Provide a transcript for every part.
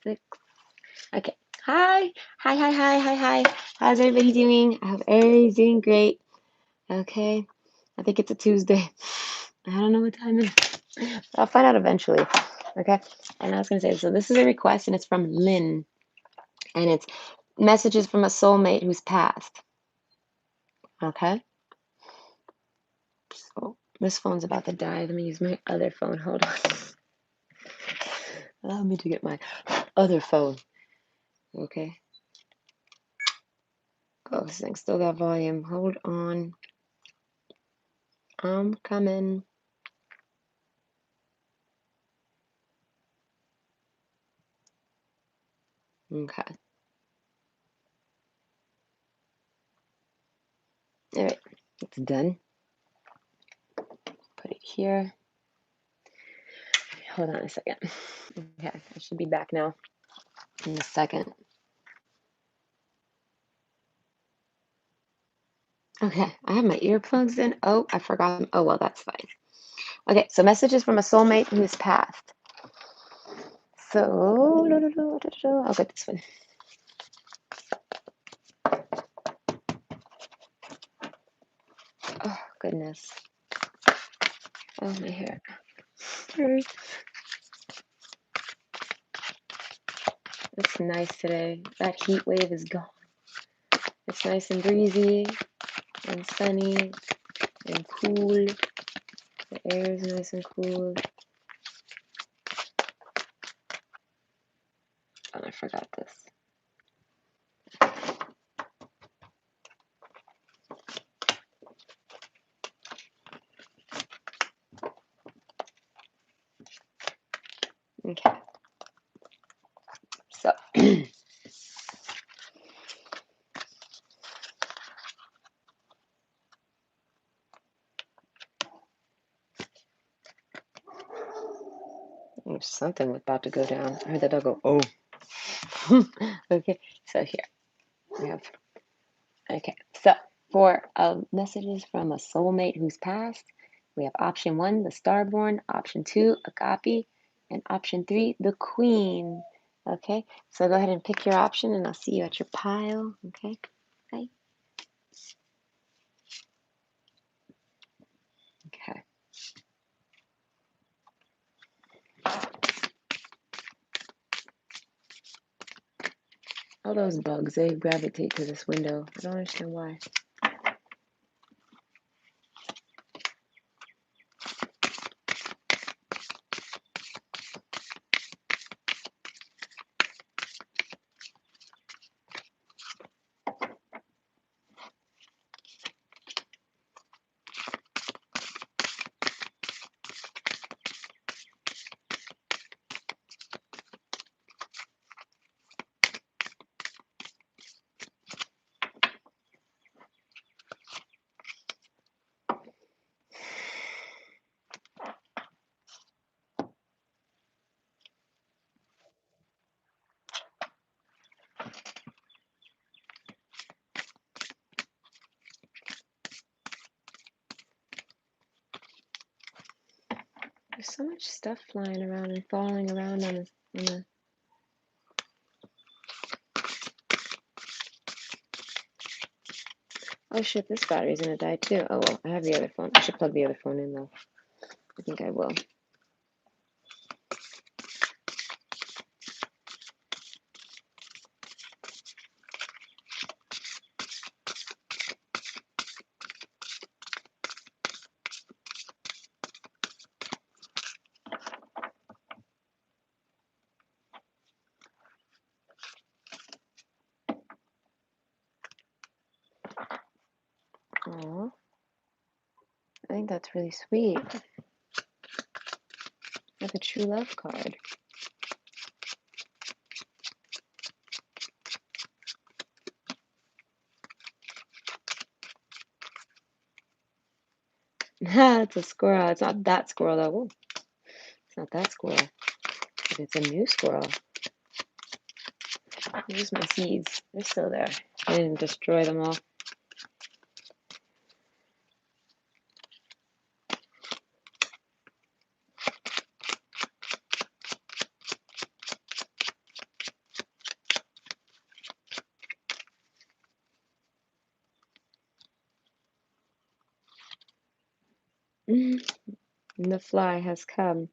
6. Okay. Hi. Hi, hi, hi, hi, hi. How's everybody doing? I hope everybody's doing great. Okay. I think it's a Tuesday. I don't know what time it is. I'll find out eventually. Okay. And I was going to say, so this is a request and it's from Lynn. And it's messages from a soulmate who's passed. Okay. So this phone's about to die. Let me use my other phone. Hold on. Allow me to get my other phone. Okay. Oh, this thing still got volume. Hold on. I'm coming. Okay. All right. It's done. Put it here. Hold on a second. Okay. I should be back now in a second. Okay. I have my earplugs in. Oh, I forgot them. Oh, well, that's fine. Okay. So messages from a soulmate who's passed. So, I'll get this one. Oh, goodness. Oh, my hair. It's nice today. That heat wave is gone. It's nice and breezy and sunny and cool. The air is nice and cool. Oh, I forgot this. Okay. So, there's something about to go down. I heard that dog go, oh. Okay, so here we have, okay, so for messages from a soulmate who's passed, we have option 1, the starborn, option 2, agape, and option 3, the queen. Okay, so go ahead and pick your option and I'll see you at your pile. Okay, bye. Okay. All those bugs, they gravitate to this window. I don't understand why. There's so much stuff flying around and falling around on the oh shit, this battery's gonna die too. Oh well, I have the other phone. I should plug the other phone in though. I think I will. Oh, I think that's really sweet. Like a true love card. It's a squirrel. It's not that squirrel though. Ooh, it's not that squirrel. But it's a new squirrel. Here's my seeds. They're still there. I didn't destroy them all. And the fly has come.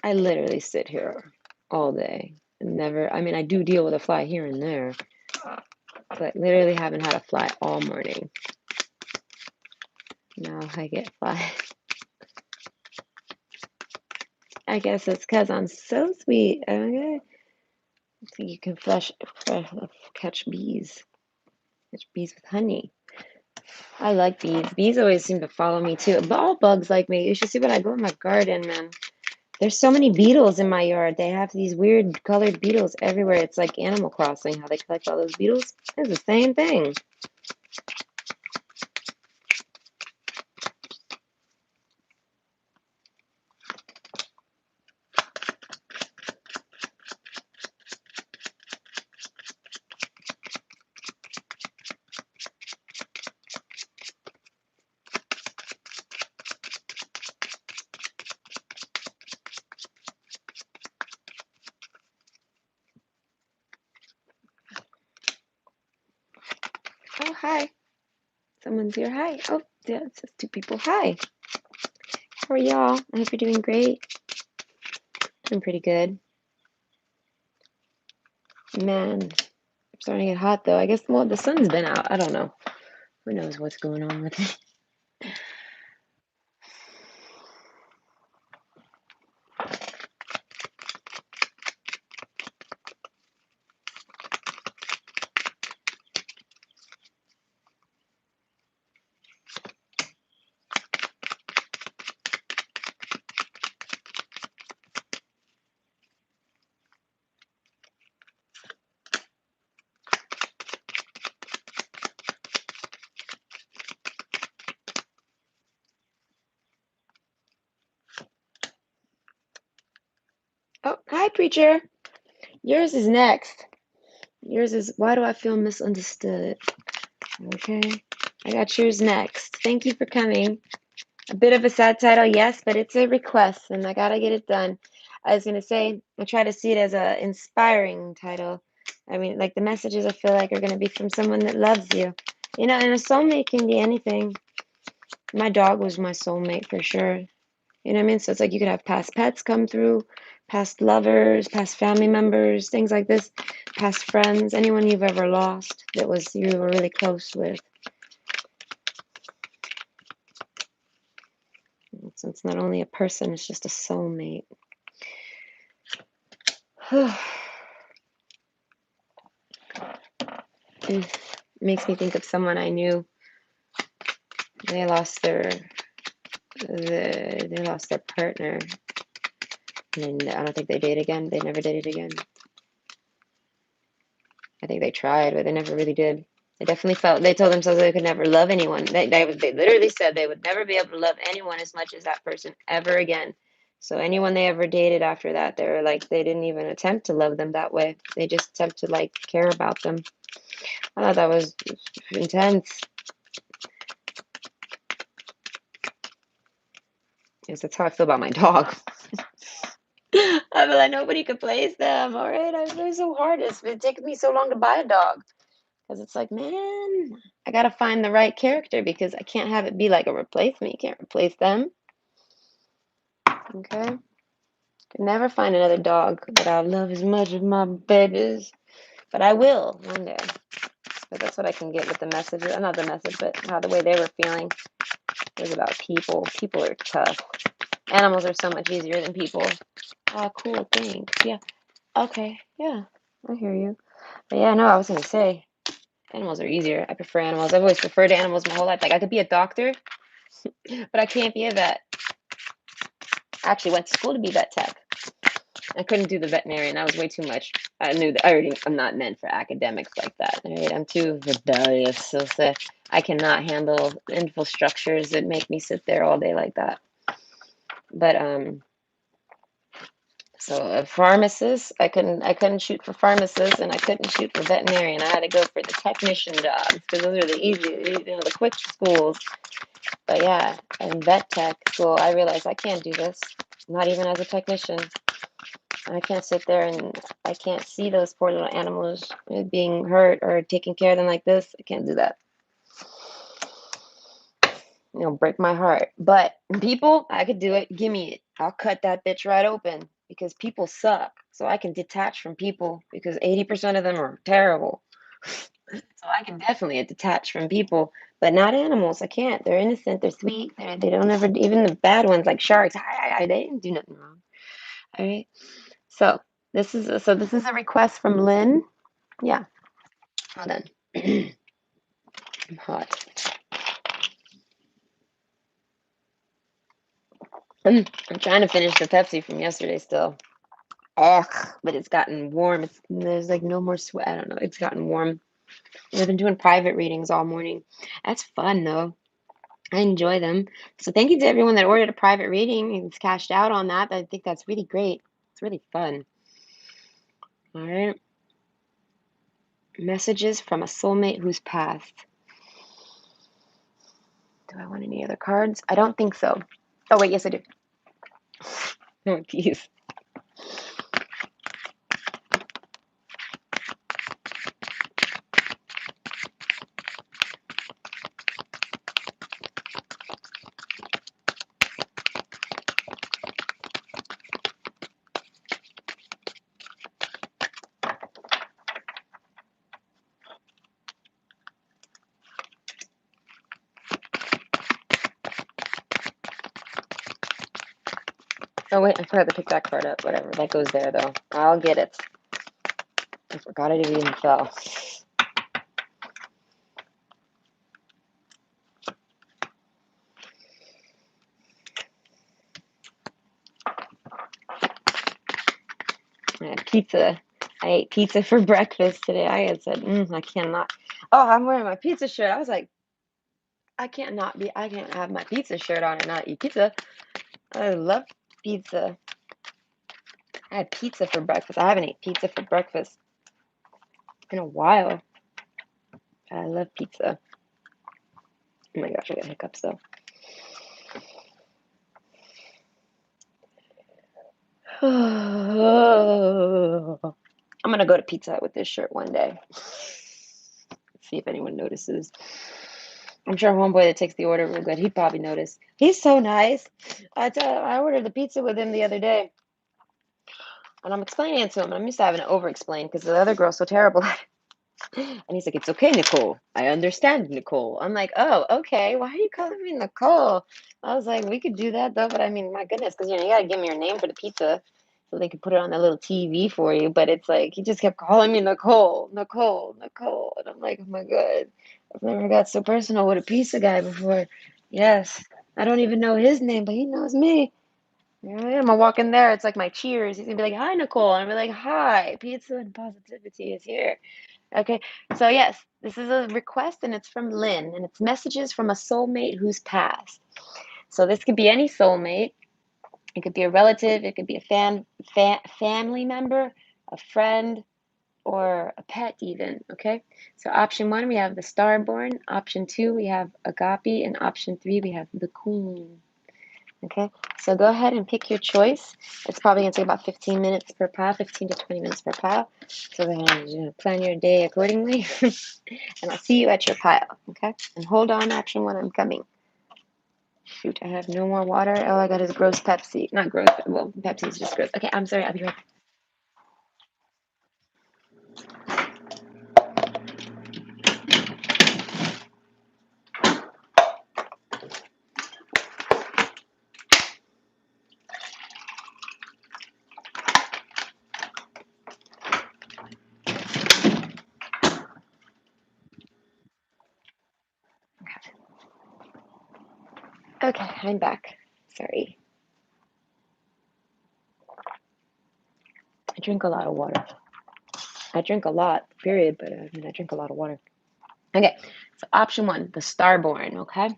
I literally sit here all day and never, I mean, I do deal with a fly here and there, but literally haven't had a fly all morning. Now I get flies. I guess it's because I'm so sweet. Okay. I think you can catch bees. Catch bees with honey. I like bees. Bees always seem to follow me too. But all bugs like me. You should see when I go in my garden, man. There's so many beetles in my yard. They have these weird colored beetles everywhere. It's like Animal Crossing, how they collect all those beetles. It's the same thing. Oh, hi. Someone's here. Hi. Oh, yeah, it says two people. Hi. How are y'all? I hope you're doing great. Doing pretty good. Man, I'm starting to get hot though. I guess, well, the sun's been out. I don't know. Who knows what's going on with it? Oh, hi, preacher. Yours is next. Yours is, why do I feel misunderstood? Okay. I got yours next. Thank you for coming. A bit of a sad title, yes, but it's a request and I gotta get it done. I was gonna say, I try to see it as a inspiring title. I mean, like the messages I feel like are gonna be from someone that loves you. You know, and a soulmate can be anything. My dog was my soulmate for sure. You know what I mean? So it's like you could have past pets come through, past lovers, past family members, things like this, past friends, anyone you've ever lost that was you were really close with. So it's not only a person, it's just a soulmate. It makes me think of someone I knew. They lost they lost their partner, and I don't think they dated again. They never dated again. I think they tried, but they never really did. They definitely felt they told themselves they could never love anyone. They literally said they would never be able to love anyone as much as that person ever again. So anyone they ever dated after that, they were like they didn't even attempt to love them that way. They just attempt to like care about them. I thought that was intense. Yes, that's how I feel about my dog. I feel like nobody could place them. All right, I feel so hard. It's been taking me so long to buy a dog because it's like, man, I gotta find the right character because I can't have it be like a replacement. You can't replace them. Okay, could never find another dog that I love as much as my babies, but I will one day. But that's what I can get with the message. Not the message, but how the way they were feeling. It was about people. People are tough. Animals are so much easier than people. Oh, cool. Thanks. Yeah. Okay. Yeah. I hear you. But yeah, no, I was gonna say animals are easier. I prefer animals. I've always preferred animals my whole life. Like I could be a doctor, but I can't be a vet. I actually went to school to be vet tech. I couldn't do the veterinarian. That was way too much. I knew that I'm not meant for academics like that. Right? I'm too rebellious. So I cannot handle infrastructures that make me sit there all day like that. But So a pharmacist, I couldn't shoot for pharmacist, and I couldn't shoot for veterinarian. I had to go for the technician jobs because those are the easy, the quick schools. But yeah, in vet tech school, I realized I can't do this. Not even as a technician. I can't sit there and I can't see those poor little animals being hurt or taking care of them like this. I can't do that. Break my heart. But people, I could do it. Give me it. I'll cut that bitch right open because people suck. So I can detach from people because 80% of them are terrible. So I can definitely detach from people, but not animals. I can't. They're innocent. They're sweet. They don't ever, even the bad ones like sharks, they didn't do nothing wrong. All right. So this is a request from Lynn. Yeah. Hold on. I'm hot. I'm trying to finish the Pepsi from yesterday still. Ugh, but it's gotten warm. There's like no more sweat. I don't know. It's gotten warm. We've been doing private readings all morning. That's fun though. I enjoy them. So thank you to everyone that ordered a private reading and cashed out on that. I think that's really great. It's really fun. All right. Messages from a soulmate who's passed. Do I want any other cards? I don't think so. Oh wait, yes I do. Oh geez. Oh wait, I forgot to pick that card up. Whatever, that goes there though. I'll get it. I forgot it even fell. I had pizza. I ate pizza for breakfast today. I had said, I cannot. Oh, I'm wearing my pizza shirt. I was like, I can't have my pizza shirt on and not eat pizza. I love pizza. I had pizza for breakfast. I haven't ate pizza for breakfast in a while. I love pizza. Oh my gosh, I got hiccups though. I'm gonna go to Pizza Hut with this shirt one day. See if anyone notices. I'm sure homeboy that takes the order real good. He'd probably notice. He's so nice. I ordered the pizza with him the other day, and I'm explaining it to him. I'm used to having to over-explain because the other girl's so terrible at it. And he's like, "It's okay, Nicole. I understand, Nicole." I'm like, "Oh, okay. Why are you calling me Nicole?" I was like, "We could do that though, but I mean, my goodness, because you gotta give me your name for the pizza so they can put it on the little TV for you." But it's like he just kept calling me Nicole, Nicole, Nicole, and I'm like, "Oh my god, I've never got so personal with a pizza guy before." Yes, I don't even know his name, but he knows me. Yeah, I am. I walk in there, it's like my cheers. He's gonna be like, "Hi, Nicole," and I'm like, "Hi, pizza and positivity is here." Okay, so yes, this is a request and it's from Lynn and it's messages from a soulmate who's passed. So this could be any soulmate. It could be a relative, it could be a family member, a friend, or a pet even, okay? So option 1 we have the starborn, option 2 we have agape, and option 3 we have the queen. Okay, so go ahead and pick your choice. It's probably going to take about 15 minutes per pile, 15 to 20 minutes per pile. So then plan your day accordingly. And I'll see you at your pile, okay? And hold on, option 1, I'm coming. Shoot, I have no more water. All I got is gross Pepsi. Not gross, well, Pepsi's just gross. Okay, I'm sorry, I'll be right back. Okay, I'm back. Sorry. I drink a lot of water. I drink a lot, period, but I drink a lot of water. Okay, so option 1, the starborn, okay?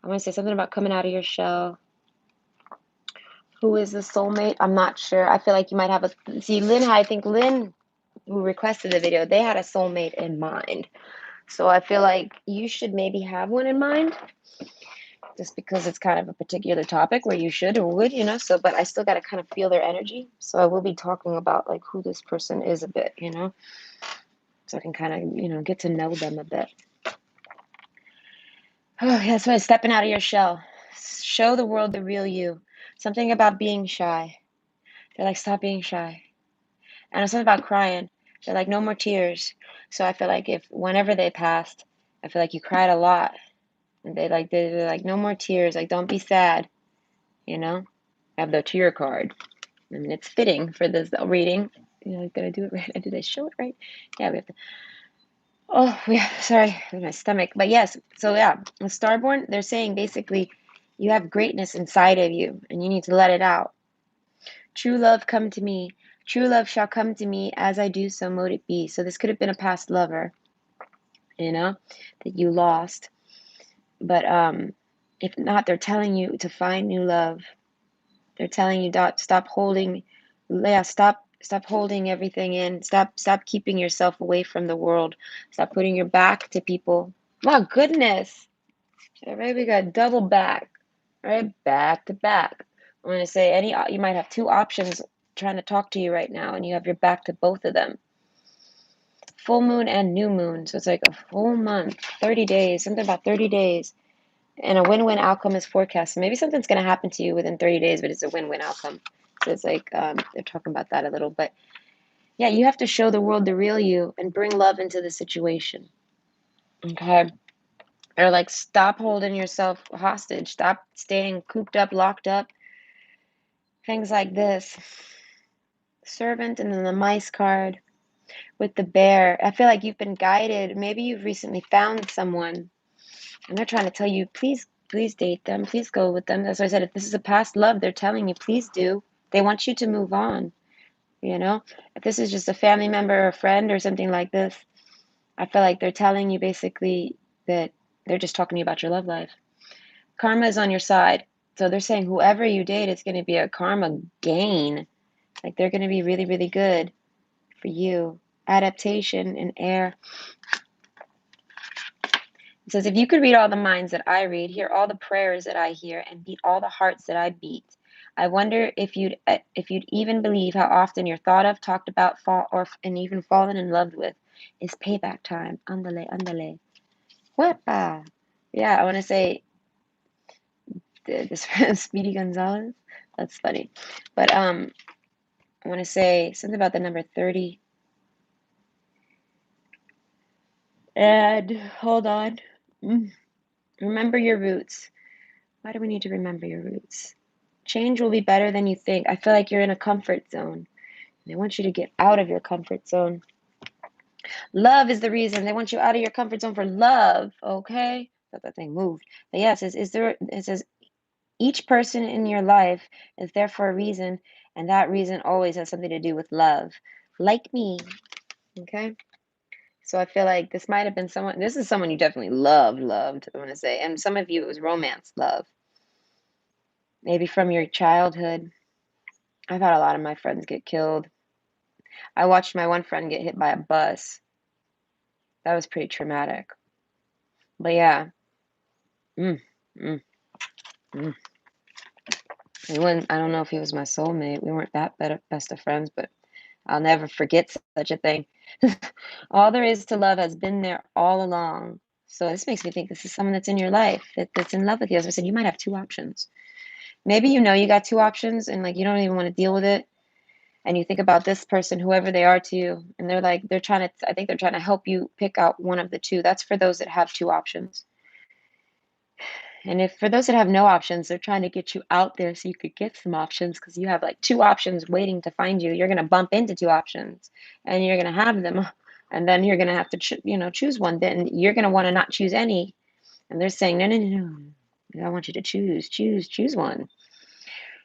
I want to say something about coming out of your shell. Who is the soulmate? I'm not sure. I feel like you might have a, see, Lynn, I think Lynn, who requested the video, they had a soulmate in mind. So I feel like you should maybe have one in mind, just because it's kind of a particular topic where you should or would, so, but I still got to kind of feel their energy. So I will be talking about like who this person is a bit, so I can kind of, get to know them a bit. Oh, yeah, that's why stepping out of your shell. Show the world the real you. Something about being shy. They're like, stop being shy. And it's something about crying. They're like, no more tears. So I feel like whenever they passed, I feel like you cried a lot. And they're like, no more tears. Like, don't be sad. I have the tear card. I mean, it's fitting for this reading. Gotta do it right. Did I show it right? Yeah, we have to. Oh, yeah, sorry, my stomach. But yes, so yeah, the Starborn, they're saying basically you have greatness inside of you and you need to let it out. True love come to me. True love shall come to me as I do, so mote it be. So this could have been a past lover, that you lost. But if not, they're telling you to find new love. They're telling you stop holding, yeah, stop holding everything in. Stop keeping yourself away from the world. Stop putting your back to people. My goodness. All right, we got double back. All right, back to back. I'm going to say you might have two options trying to talk to you right now, and you have your back to both of them. Full moon and new moon. So it's like a full month, 30 days, something about 30 days. And a win-win outcome is forecast. So maybe something's going to happen to you within 30 days, but it's a win-win outcome. So it's like they're talking about that a little. But yeah, you have to show the world the real you and bring love into the situation. Okay? Or like, stop holding yourself hostage. Stop staying cooped up, locked up. Things like this. Servant and then the mice card with the bear. I feel like you've been guided. Maybe you've recently found someone and they're trying to tell you, please date them. Please go with them. That's why I said, if this is a past love, they're telling you, please do. They want you to move on. If this is just a family member or a friend or something like this, I feel like they're telling you basically that they're just talking to you about your love life. Karma is on your side. So they're saying whoever you date, it's going to be a karma gain. Like they're going to be really, really good for you. Adaptation and air. It says, if you could read all the minds that I read, hear all the prayers that I hear, and beat all the hearts that I beat, I wonder if you'd even believe how often you're thought of, talked about, and even fallen in love with. It's payback time. Andale, andale. What? Yeah, I want to say this Speedy Gonzalez. That's funny. But I want to say something about the number 30. And hold on. Remember your roots. Why do we need to remember your roots? Change will be better than you think. I feel like you're in a comfort zone. They want you to get out of your comfort zone. Love is the reason. They want you out of your comfort zone for love, okay? Thought that thing moved. But yeah, it says each person in your life is there for a reason, and that reason always has something to do with love. Like me, okay? So I feel like this might have been this is someone you definitely loved, I want to say. And some of you, it was romance love. Maybe from your childhood. I've had a lot of my friends get killed. I watched my one friend get hit by a bus. That was pretty traumatic. But yeah. Mm, mm, mm. I don't know if he was my soulmate. We weren't that best of friends, but I'll never forget such a thing. All there is to love has been there all along. So this makes me think this is someone that's in your life, that's in love with you. As I said, you might have two options. Maybe you got two options and like you don't even want to deal with it. And you think about this person, whoever they are to you, and I think they're trying to help you pick out one of the two. That's for those that have two options. And if for those that have no options, they're trying to get you out there so you could get some options because you have like two options waiting to find you. You're going to bump into two options and you're going to have them. And then you're going to have to, choose one. Then you're going to want to not choose any. And they're saying, no, no, no, no. I want you to choose one.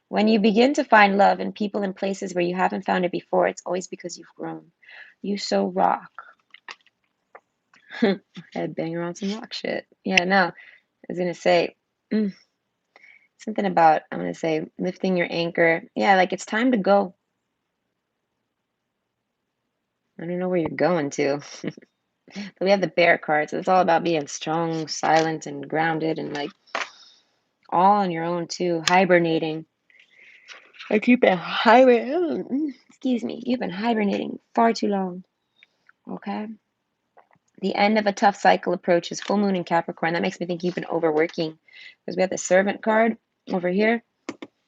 When you begin to find love in people and places where you haven't found it before, it's always because you've grown. You so rock. Head bang around some rock shit. Yeah, no. I was going to say, Something about, I'm going to say, lifting your anchor. Yeah, like it's time to go. I don't know where you're going to. But we have the bear card, so it's all about being strong, silent, and grounded, and like all on your own too, hibernating. Like you've been hibernating. Excuse me, you've been hibernating far too long. Okay. The end of a tough cycle approaches. Full moon in Capricorn. That makes me think you've been overworking, because we have the servant card over here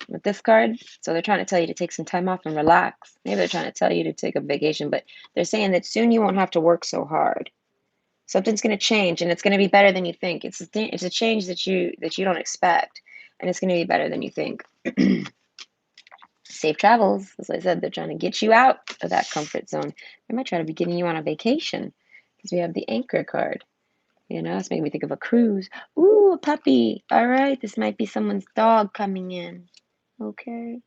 with this card. So they're trying to tell you to take some time off and relax. Maybe they're trying to tell you to take a vacation, but they're saying that soon you won't have to work so hard. Something's going to change, and it's going to be better than you think. It's a change that you don't expect, and it's going to be better than you think. Safe travels. As I said, they're trying to get you out of that comfort zone. They might try to be getting you on a vacation, because we have the anchor card. You know, it's making me think of a cruise. Ooh, a puppy. All right, this might be someone's dog coming in. Okay,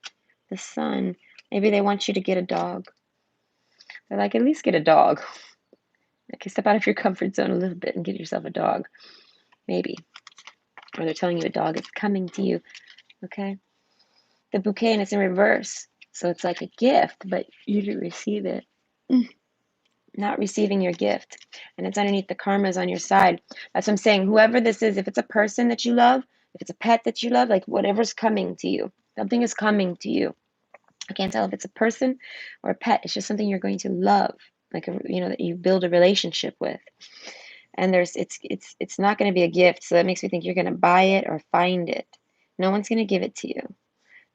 the sun. Maybe they want you to get a dog. They're like, at least get a dog. Okay, step out of your comfort zone a little bit and get yourself a dog. Maybe. Or they're telling you a dog is coming to you. Okay, the bouquet, and it's in reverse. So it's like a gift, but you didn't receive it. Not receiving your gift. And it's underneath the karmas on your side. That's what I'm saying. Whoever this is, if it's a person that you love, if it's a pet that you love, like whatever's coming to you, something is coming to you. I can't tell if it's a person or a pet. It's just something you're going to love, like that you build a relationship with. And it's not going to be a gift, so that makes me think you're going to buy it or find it. No one's going to give it to you,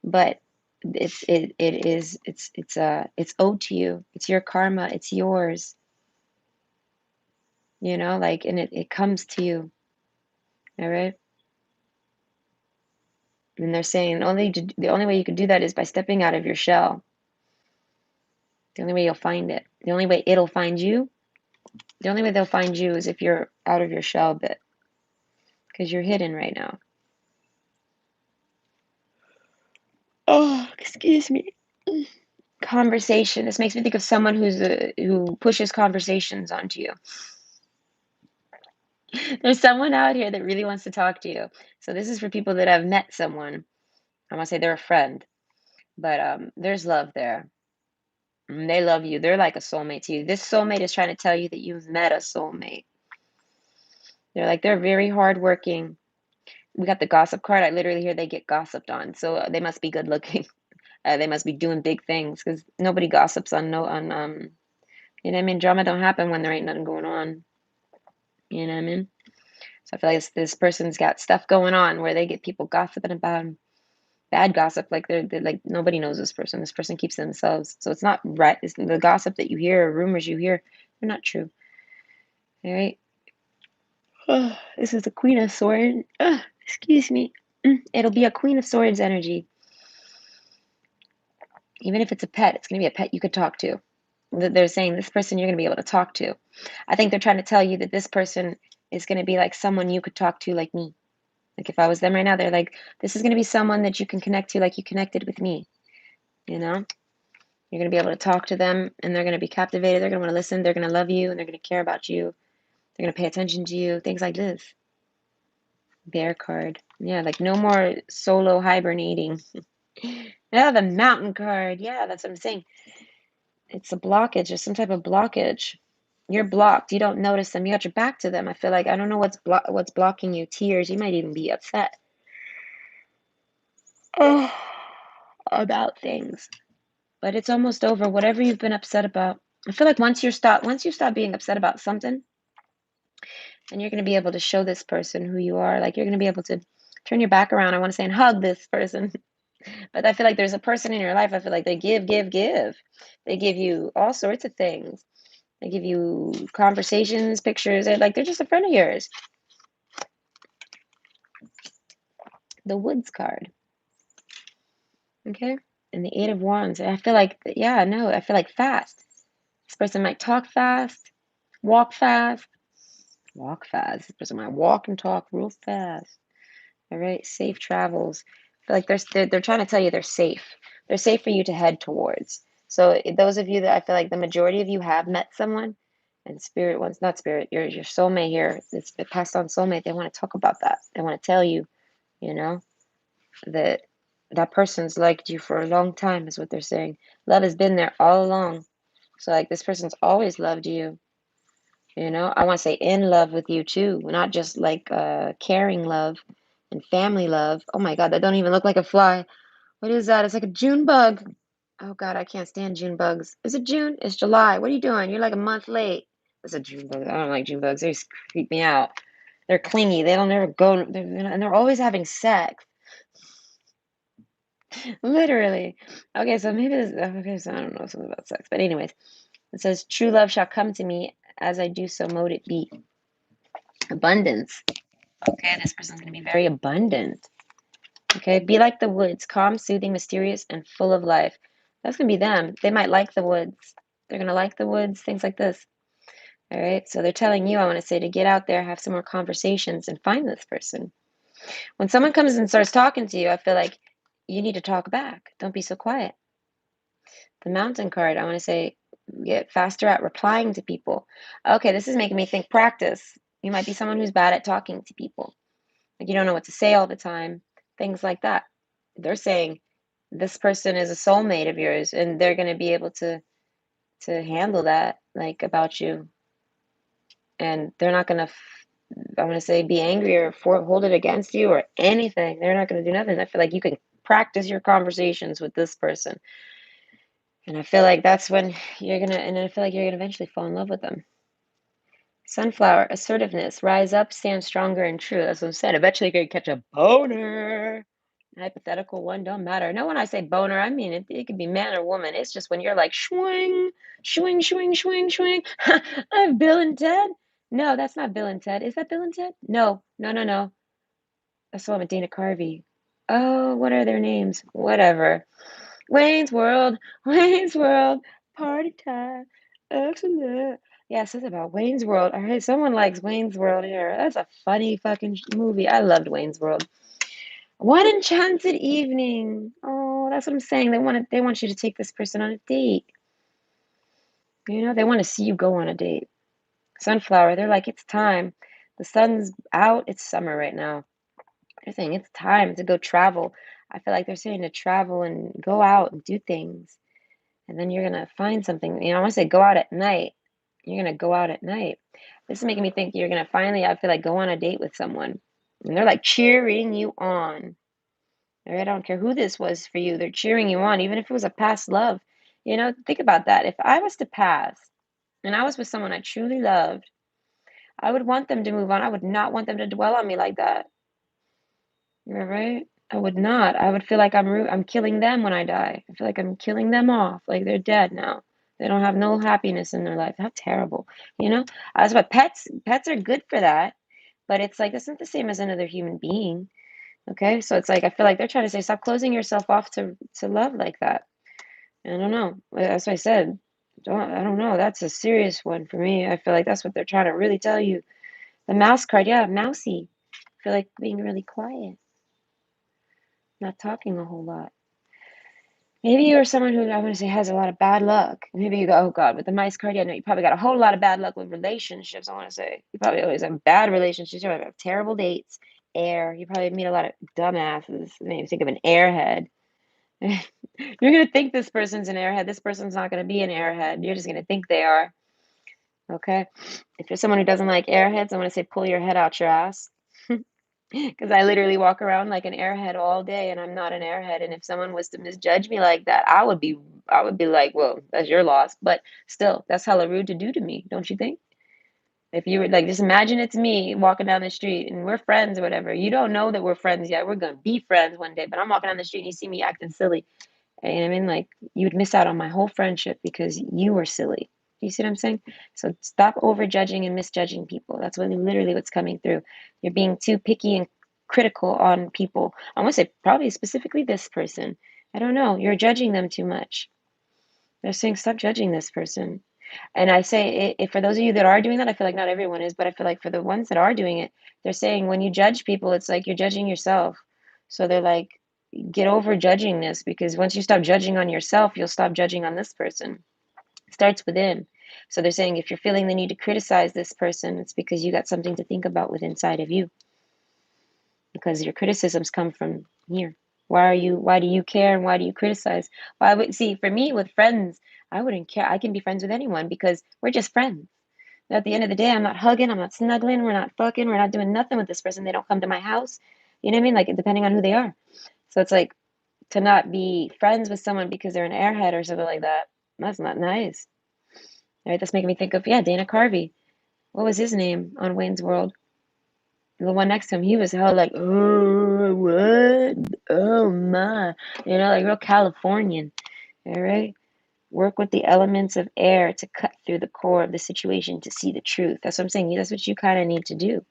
but it's owed to you. It's your karma. It's yours. Like, and it comes to you. All right. And they're saying the only way you can do that is by stepping out of your shell. The only way you'll find it. The only way it'll find you. The only way they'll find you is if you're out of your shell a bit, because you're hidden right now. Oh, excuse me. Conversation. This makes me think of someone who pushes conversations onto you. There's someone out here that really wants to talk to you. So this is for people that have met someone. I want to say they're a friend, but there's love there. They love you. They're like a soulmate to you. This soulmate is trying to tell you that you've met a soulmate. They're very hardworking. We got the gossip card. I literally hear they get gossiped on, so they must be good looking. They must be doing big things, because nobody gossips on no on you know what I mean. Drama don't happen when there ain't nothing going on. You know what I mean. So I feel like this person's got stuff going on where they get people gossiping about them. Bad gossip, like they're like nobody knows this person. This person keeps to themselves, so it's not right. It's the gossip that you hear, or rumors you hear, they're not true. All right. This is the Queen of Swords. Excuse me. It'll be a Queen of Swords energy. Even if it's a pet, it's going to be a pet you could talk to. They're saying this person you're going to be able to talk to. I think they're trying to tell you that this person is going to be like someone you could talk to, like me. Like if I was them right now, they're like, this is going to be someone that you can connect to like you connected with me. You know? You're going to be able to talk to them, and they're going to be captivated. They're going to want to listen. They're going to love you, and they're going to care about you. They're going to pay attention to you. Things like this. Bear card. Yeah, like no more solo hibernating. Yeah, the mountain card. Yeah, that's what I'm saying. It's a blockage. There's some type of blockage. You're blocked. You don't notice them. You got your back to them. I feel like I don't know what's blocking you. Tears. You might even be upset about things. But it's almost over. Whatever you've been upset about. I feel like once you stop being upset about something, and you're going to be able to show this person who you are. Like you're going to be able to turn your back around. I want to say and hug this person. But I feel like there's a person in your life. I feel like they give. They give you all sorts of things. They give you conversations, pictures. They're just a friend of yours. The Woods card. Okay. And the Eight of Wands. I feel like, yeah, no, I feel like fast. This person might talk fast, walk fast. Walk fast. This person might walk and talk real fast. All right. Safe travels. I feel like they're trying to tell you they're safe. They're safe for you to head towards. So those of you that I feel like the majority of you have met someone, and spirit ones, not spirit, your soulmate here. It's passed on soulmate. They want to talk about that. They want to tell you, you know. that that person's liked you for a long time, is what they're saying. Love has been there all along. So like this person's always loved you. You know, I want to say in love with you too, not just like caring love and family love. Oh my God, that don't even look like a fly. What is that? It's like a June bug. Oh God, I can't stand June bugs. Is it June? It's July. What are you doing? You're like a month late. It's a June bug. I don't like June bugs. They just creep me out. They're clingy. They don't ever go, and they're always having sex. Literally. Okay, so maybe this, okay, so I don't know something about sex, but anyways, it says, "True love shall come to me. As I do, so mote it be." Abundance. Okay, this person's going to be very abundant. Okay, be like the woods, calm, soothing, mysterious, and full of life. That's going to be them. They might like the woods. They're going to like the woods, things like this. All right, so they're telling you, I want to say, to get out there, have some more conversations, and find this person. When someone comes and starts talking to you, I feel like you need to talk back. Don't be so quiet. The mountain card, I want to say, get faster at replying to people. Okay, this is making me think practice. You might be someone who's bad at talking to people. Like you don't know what to say all the time, things like that. They're saying this person is a soulmate of yours and they're going to be able to handle that like about you, and they're not going to I'm going to say be angry or hold it against you or anything. They're not going to do nothing. I feel like you can practice your conversations with this person, and I feel like that's when you're going to, and I feel like you're going to eventually fall in love with them. Sunflower, assertiveness, rise up, stand stronger and true. That's what I said. Eventually you're going to catch a boner. Hypothetical one, don't matter. No, when I say boner, I mean it could be man or woman. It's just when you're like swing, swing, swing, swing, swing. I'm Bill and Ted. No, that's not Bill and Ted. Is that Bill and Ted? No, no, no, no. That's the one with Dana Carvey. Oh, what are their names? Whatever. Wayne's World, Wayne's World, party time. Excellent. Yeah, it says about Wayne's World. All right, someone likes Wayne's World here. That's a funny fucking movie. I loved Wayne's World. One enchanted evening. Oh, that's what I'm saying. They want you to take this person on a date. You know, they want to see you go on a date. Sunflower, they're like, it's time. The sun's out. It's summer right now. They're saying it's time to go travel. I feel like they're saying to travel and go out and do things. And then you're gonna find something. You know, I want to say go out at night. You're gonna go out at night. This is making me think you're gonna finally, I feel like, go on a date with someone. And they're like cheering you on. All right, I don't care who this was for you. They're cheering you on, even if it was a past love. You know, think about that. If I was to pass and I was with someone I truly loved, I would want them to move on. I would not want them to dwell on me like that. You're right? I would not. I would feel like I'm killing them when I die. I feel like I'm killing them off, like they're dead now. They don't have no happiness in their life. How terrible, you know? That's what pets are good for that, but it's like it's not the same as another human being. Okay, so it's like I feel like they're trying to say stop closing yourself off to love like that. I don't know. That's what I said. I don't know. That's a serious one for me. I feel like that's what they're trying to really tell you. The mouse card, yeah, mousy. I feel like being really quiet, not talking a whole lot. Maybe you're someone who I want to say has a lot of bad luck. Maybe you go, oh God, with the mice card, yeah, no, you probably got a whole lot of bad luck with relationships. I want to say you probably always have bad relationships. You probably have terrible dates. Air. You probably meet a lot of dumbasses. Maybe think of an airhead. You're gonna think this person's an airhead. This person's not gonna be an airhead. You're just gonna think they are. Okay. If you're someone who doesn't like airheads, I want to say pull your head out your ass. Because I literally walk around like an airhead all day and I'm not an airhead. And if someone was to misjudge me like that, I would be like, well, that's your loss. But still, that's hella rude to do to me, don't you think? If you were like, just imagine it's me walking down the street and we're friends or whatever. You don't know that we're friends yet. We're gonna be friends one day, but I'm walking down the street and you see me acting silly. And I mean, like, you would miss out on my whole friendship because you were silly. You see what I'm saying? So stop overjudging and misjudging people. That's what literally what's coming through. You're being too picky and critical on people. I want to say probably specifically this person. I don't know. You're judging them too much. They're saying stop judging this person. And I say, for those of you that are doing that, I feel like not everyone is, but I feel like for the ones that are doing it, they're saying when you judge people, it's like you're judging yourself. So they're like, get over judging this because once you stop judging on yourself, you'll stop judging on this person. It starts within. So they're saying if you're feeling the need to criticize this person, it's because you got something to think about with inside of you because your criticisms come from here. Why do you care and why do you criticize? Why would see for me with friends, I wouldn't care. I can be friends with anyone because we're just friends. At the end of the day, I'm not hugging, I'm not snuggling, we're not fucking, we're not doing nothing with this person. They don't come to my house. You know what I mean? Like depending on who they are. So it's like to not be friends with someone because they're an airhead or something like that. That's not nice. All right, that's making me think of Dana Carvey. What was his name on Wayne's World? The one next to him, he was hell like, oh, what? Oh my, like real Californian. All right, work with the elements of air to cut through the core of the situation to see the truth. That's what I'm saying. That's what you kind of need to do.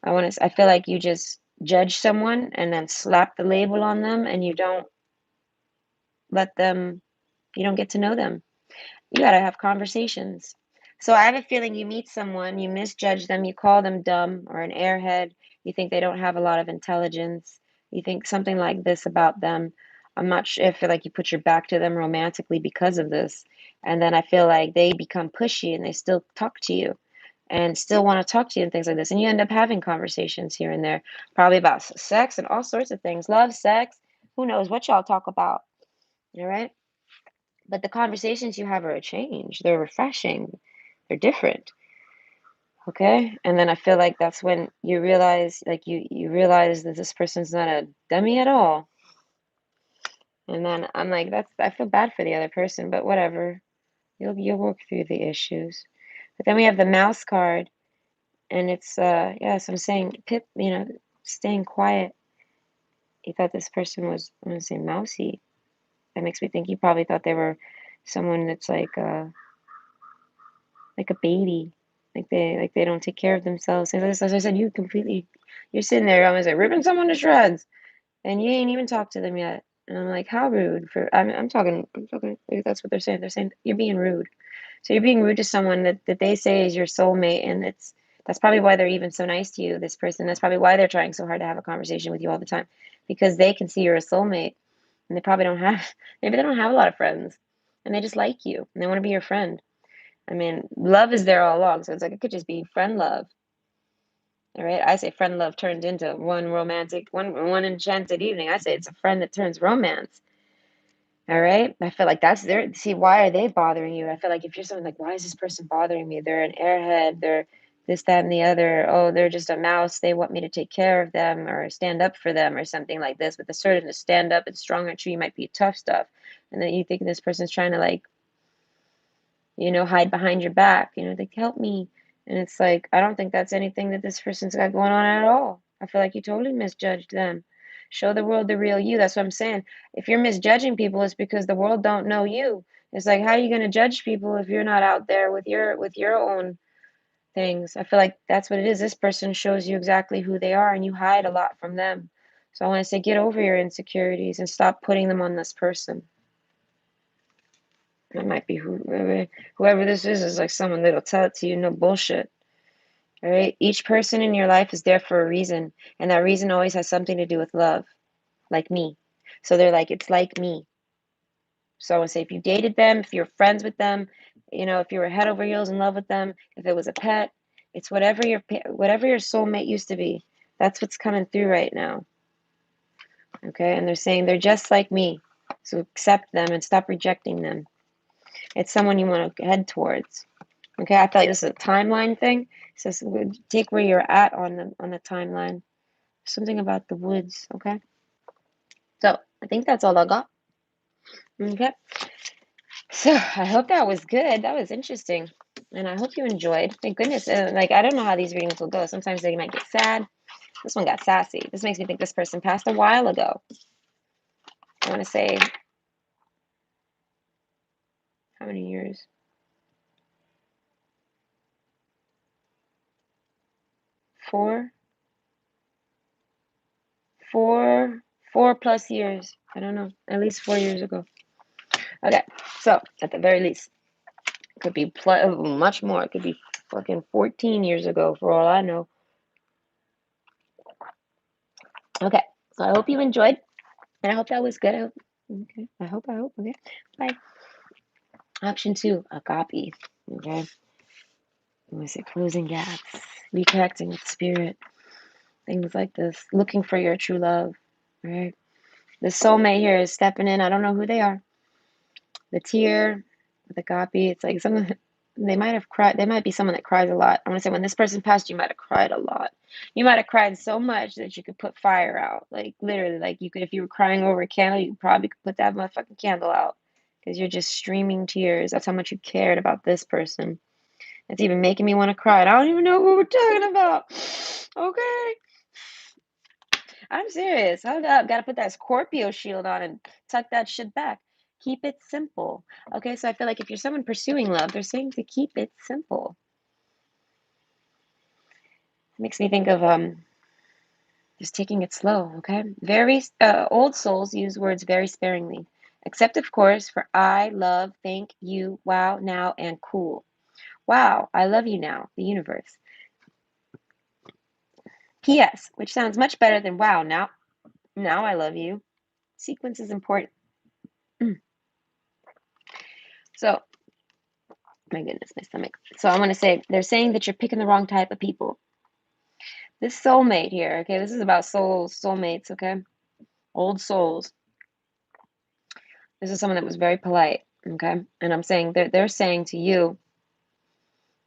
I feel like you just judge someone and then slap the label on them, and you don't let them. You don't get to know them. You got to have conversations. So I have a feeling you meet someone, you misjudge them, you call them dumb or an airhead, you think they don't have a lot of intelligence, you think something like this about them. I'm not sure. I feel like you put your back to them romantically because of this. And then I feel like they become pushy and they still talk to you and still want to talk to you and things like this. And you end up having conversations here and there, probably about sex and all sorts of things. Love, sex, who knows what y'all talk about. All right. But the conversations you have are a change. They're refreshing. They're different. Okay? And then I feel like that's when you realize like you realize that this person's not a dummy at all. And then I'm like, I feel bad for the other person, but whatever. You'll work through the issues. But then we have the mouse card and it's yes, I'm saying Pip, staying quiet. He thought this person was, I'm gonna say mousy. That makes me think he probably thought they were someone that's like a baby. Like they don't take care of themselves. And as I said, you're sitting there almost like ripping someone to shreds, and you ain't even talked to them yet. And I'm like, how rude! I'm talking. Like, that's what they're saying. They're saying you're being rude. So you're being rude to someone that they say is your soulmate, and that's probably why they're even so nice to you. This person. That's probably why they're trying so hard to have a conversation with you all the time, because they can see you're a soulmate, and they probably don't have. Maybe they don't have a lot of friends, and they just like you, and they want to be your friend. I mean, love is there all along, so it's like it could just be friend love. All right. I say friend love turned into one romantic, one enchanted evening. I say it's a friend that turns romance. All right. I feel like that's their see, why are they bothering you? I feel like if you're someone like, why is this person bothering me? They're an airhead, they're this, that, and the other. Oh, they're just a mouse. They want me to take care of them or stand up for them or something like this. With the certain to stand up and strong and true, you might be tough stuff. And then you think this person's trying to like hide behind your back, like help me. And it's like, I don't think that's anything that this person's got going on at all. I feel like you totally misjudged them. Show the world the real you. That's what I'm saying. If you're misjudging people, it's because the world don't know you. It's like, how are you going to judge people if you're not out there with your own things? I feel like that's what it is. This person shows you exactly who they are, and you hide a lot from them. So I want to say, get over your insecurities and stop putting them on this person. It might be whoever this is like someone that'll tell it to you, no bullshit. All right. Each person in your life is there for a reason, and that reason always has something to do with love, like me. So they're like, it's like me. So I would say if you dated them, if you're friends with them, if you were head over heels in love with them, if it was a pet, it's whatever your soulmate used to be. That's what's coming through right now. Okay, and they're saying they're just like me. So accept them and stop rejecting them. It's someone you want to head towards. Okay, I feel like this is a timeline thing. So take where you're at on the timeline. Something about the woods. Okay, so I think that's all I got. Okay, so I hope that was good. That was interesting, and I hope you enjoyed. Thank goodness. Like I don't know how these readings will go. Sometimes they might get sad. This one got sassy. This makes me think this person passed a while ago. I want to say how many years? 4, 4, 4+ years. I don't know. At least 4 years ago. Okay, so at the very least, it could be much more. It could be fucking 14 years ago for all I know. Okay, so I hope you enjoyed, and I hope that was good. Okay, I hope. Okay, bye. Option 2, a copy. Okay, I'm gonna say closing gaps, reconnecting with spirit, things like this, looking for your true love. Right. The soulmate here is stepping in. I don't know who they are. The tear, the copy. It's like someone, they might have cried. They might be someone that cries a lot. I'm gonna say when this person passed, you might have cried a lot. You might have cried so much that you could put fire out. Like literally, like you could, if you were crying over a candle, you probably could put that motherfucking candle out because you're just streaming tears. That's how much you cared about this person. It's even making me want to cry. I don't even know who we're talking about. Okay. I'm serious. Hold up. Got to put that Scorpio shield on and tuck that shit back. Keep it simple. Okay, so I feel like if you're someone pursuing love, they're saying to keep it simple. It makes me think of just taking it slow, okay? Very old souls use words very sparingly, except of course for I, love, thank you, wow, now, and cool. Wow, I love you now, the universe. P.S., which sounds much better than wow, now I love you. Sequence is important. So, my goodness, my stomach. So I want to say they're saying that you're picking the wrong type of people. This soulmate here, okay, this is about souls, soulmates, okay? Old souls. This is someone that was very polite, okay? And I'm saying they're saying to you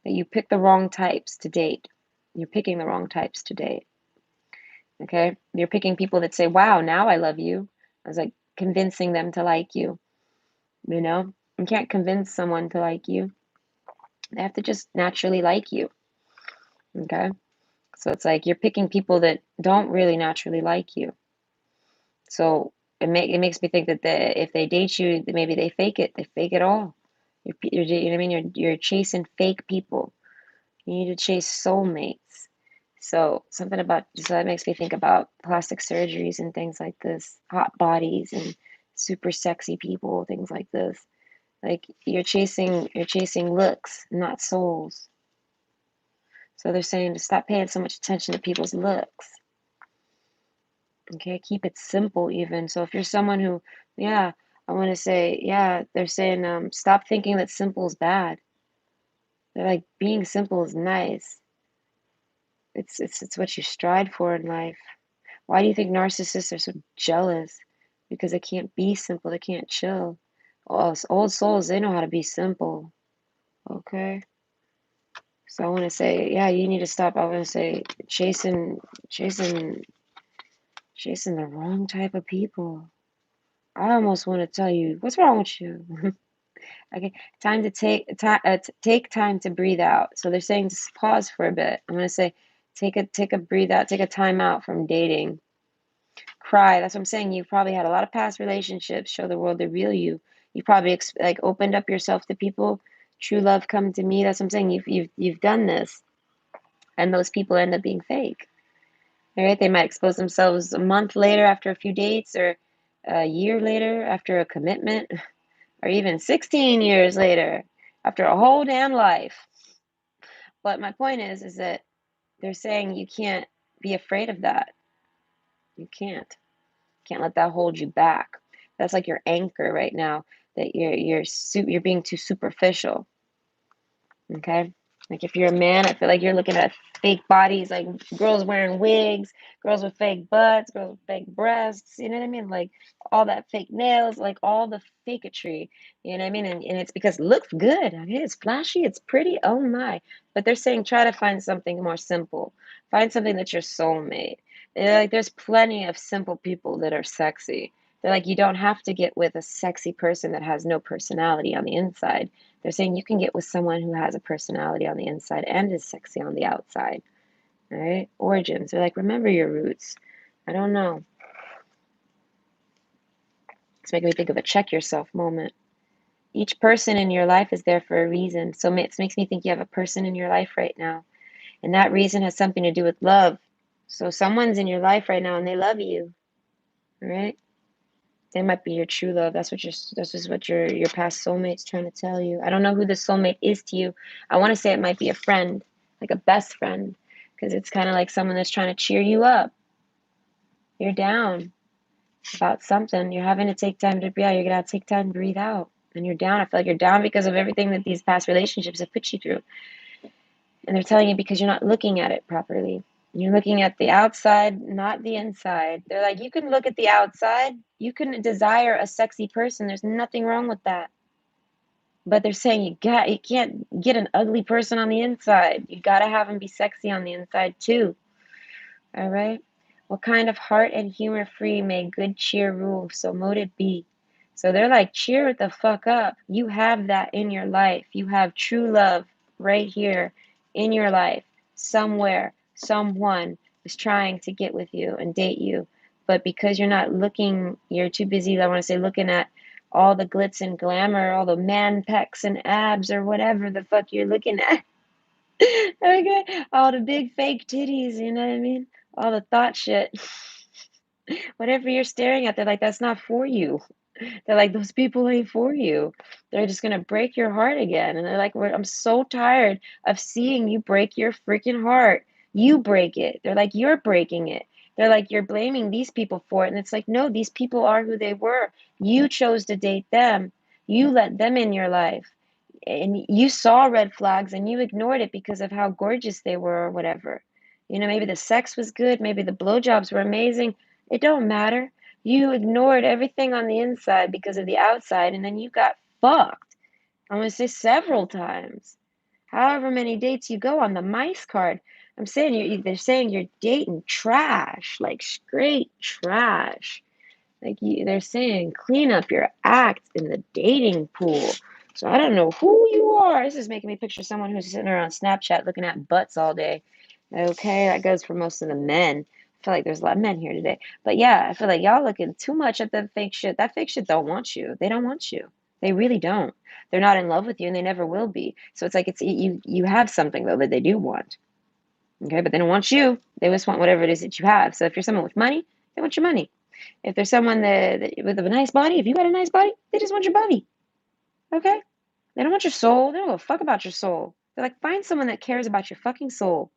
that you pick the wrong types to date. You're picking the wrong types to date, okay? You're picking people that say, wow, now I love you. I was like convincing them to like you, you know? You can't convince someone to like you. They have to just naturally like you, okay? So it's like you're picking people that don't really naturally like you. So it makes me think that if they date you, maybe they fake it. They fake it all. You know what I mean? You're chasing fake people. You need to chase soulmates. So that makes me think about plastic surgeries and things like this, hot bodies and super sexy people, things like this. Like you're chasing looks, not souls. So they're saying to stop paying so much attention to people's looks. Okay, keep it simple even. So if you're someone who, yeah, I want to say, yeah, they're saying stop thinking that simple is bad. They're like being simple is nice. It's what you strive for in life. Why do you think narcissists are so jealous? Because they can't be simple, they can't chill. Oh, old souls, they know how to be simple. Okay. So I want to say, yeah, you need to stop. I want to say chasing chasing the wrong type of people. I almost want to tell you, what's wrong with you? Okay, time to take time to breathe out. So they're saying just pause for a bit. I'm gonna say take a breathe out, take a time out from dating. Cry. That's what I'm saying. You've probably had a lot of past relationships. Show the world the real you. You probably like opened up yourself to people. True love come to me. That's what I'm saying. You've done this, and those people end up being fake. All right, they might expose themselves a month later after a few dates, or a year later after a commitment, or even 16 years later after a whole damn life. But my point is that they're saying you can't be afraid of that. You can't let that hold you back. That's like your anchor right now, that you're being too superficial. Okay, like if you're a man, I feel like you're looking at fake bodies, like girls wearing wigs, girls with fake butts, girls with fake breasts, you know what I mean, like all that fake nails, like all the faketry, you know what I mean, and it's because it looks good. Okay, it's flashy, it's pretty, oh my. But they're saying try to find something more simple, find something that's your soulmate. They're like there's plenty of simple people that are sexy. They're like you don't have to get with a sexy person that has no personality on the inside. They're saying you can get with someone who has a personality on the inside and is sexy on the outside. All right? Origins. They're like, remember your roots. I don't know. It's making me think of a check yourself moment. Each person in your life is there for a reason. So it makes me think you have a person in your life right now. And that reason has something to do with love. So someone's in your life right now and they love you. All right? They might be your true love. This is what your past soulmate's trying to tell you. I don't know who the soulmate is to you. I want to say it might be a friend, like a best friend, because it's kind of like someone that's trying to cheer you up. You're down about something. You're having to take time to breathe out. You're gonna have to take time to breathe out. And you're down. I feel like you're down because of everything that these past relationships have put you through. And they're telling you because you're not looking at it properly. You're looking at the outside, not the inside. They're like, you can look at the outside. You can desire a sexy person. There's nothing wrong with that. But they're saying you can't get an ugly person on the inside. You gotta have them be sexy on the inside too. All right. What kind of heart and humor free may good cheer rule? So mote it be. So they're like, cheer it the fuck up. You have that in your life. You have true love right here in your life. Somewhere, someone is trying to get with you and date you. But because you're not looking, you're too busy, I want to say, looking at all the glitz and glamour, all the man pecs and abs or whatever the fuck you're looking at. Okay, all the big fake titties, you know what I mean? All the thought shit. Whatever you're staring at, they're like, that's not for you. They're like, those people ain't for you. They're just gonna break your heart again. And they're like, I'm so tired of seeing you break your freaking heart. You break it. They're like, you're breaking it. They're like, you're blaming these people for it. And it's like, no, these people are who they were. You chose to date them. You let them in your life. And you saw red flags and you ignored it because of how gorgeous they were or whatever. You know, maybe the sex was good, maybe the blowjobs were amazing. It don't matter. You ignored everything on the inside because of the outside, and then you got fucked. I'm gonna say several times. However many dates you go on the mice card. I'm saying they're saying you're dating trash, like straight trash. Like they're saying, clean up your act in the dating pool. So I don't know who you are. This is making me picture someone who's sitting around Snapchat looking at butts all day. Okay, that goes for most of the men. I feel like there's a lot of men here today. But yeah, I feel like y'all looking too much at the fake shit. That fake shit don't want you. They don't want you. They really don't. They're not in love with you and they never will be. So it's like you have something though that they do want. Okay, but they don't want you. They just want whatever it is that you have. So if you're someone with money, they want your money. If there's someone that with a nice body, if you got a nice body, they just want your body. Okay? They don't want your soul. They don't give a fuck about your soul. They're like, find someone that cares about your fucking soul.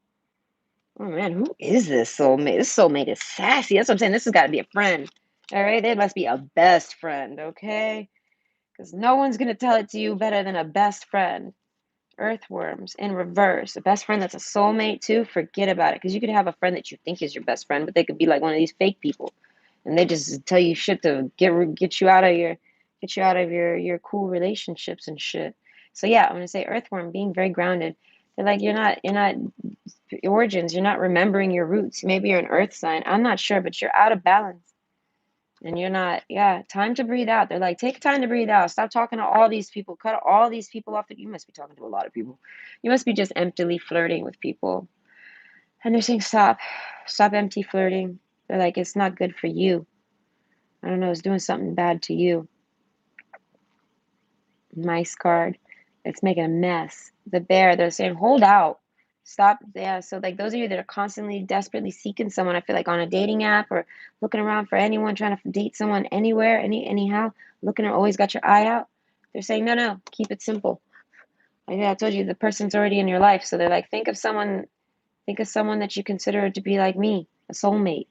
Oh man, who is this soulmate? This soulmate is sassy. That's what I'm saying. This has got to be a friend. All right? They must be a best friend, okay? Because no one's going to tell it to you better than a best friend. Earthworms in reverse. A best friend that's a soulmate too, forget about it. Because you could have a friend that you think is your best friend, but they could be like one of these fake people. And they just tell you shit to get you out of your cool relationships and shit. So yeah, I'm gonna say earthworm being very grounded. They're like you're not origins. You're not remembering your roots. Maybe you're an earth sign. I'm not sure, but you're out of balance. And you're not, yeah, time to breathe out. They're like, take time to breathe out. Stop talking to all these people. Cut all these people off. You must be talking to a lot of people. You must be just emptily flirting with people. And they're saying, stop. Stop empty flirting. They're like, it's not good for you. I don't know, it's doing something bad to you. Mice card. It's making a mess. The bear, they're saying, hold out. Stop. Yeah. So, like, those of you that are constantly desperately seeking someone, I feel like on a dating app or looking around for anyone, trying to date someone anywhere, anyhow, looking or always got your eye out. They're saying, no, no, keep it simple. Like I told you, the person's already in your life. So they're like, think of someone that you consider to be like me, a soulmate.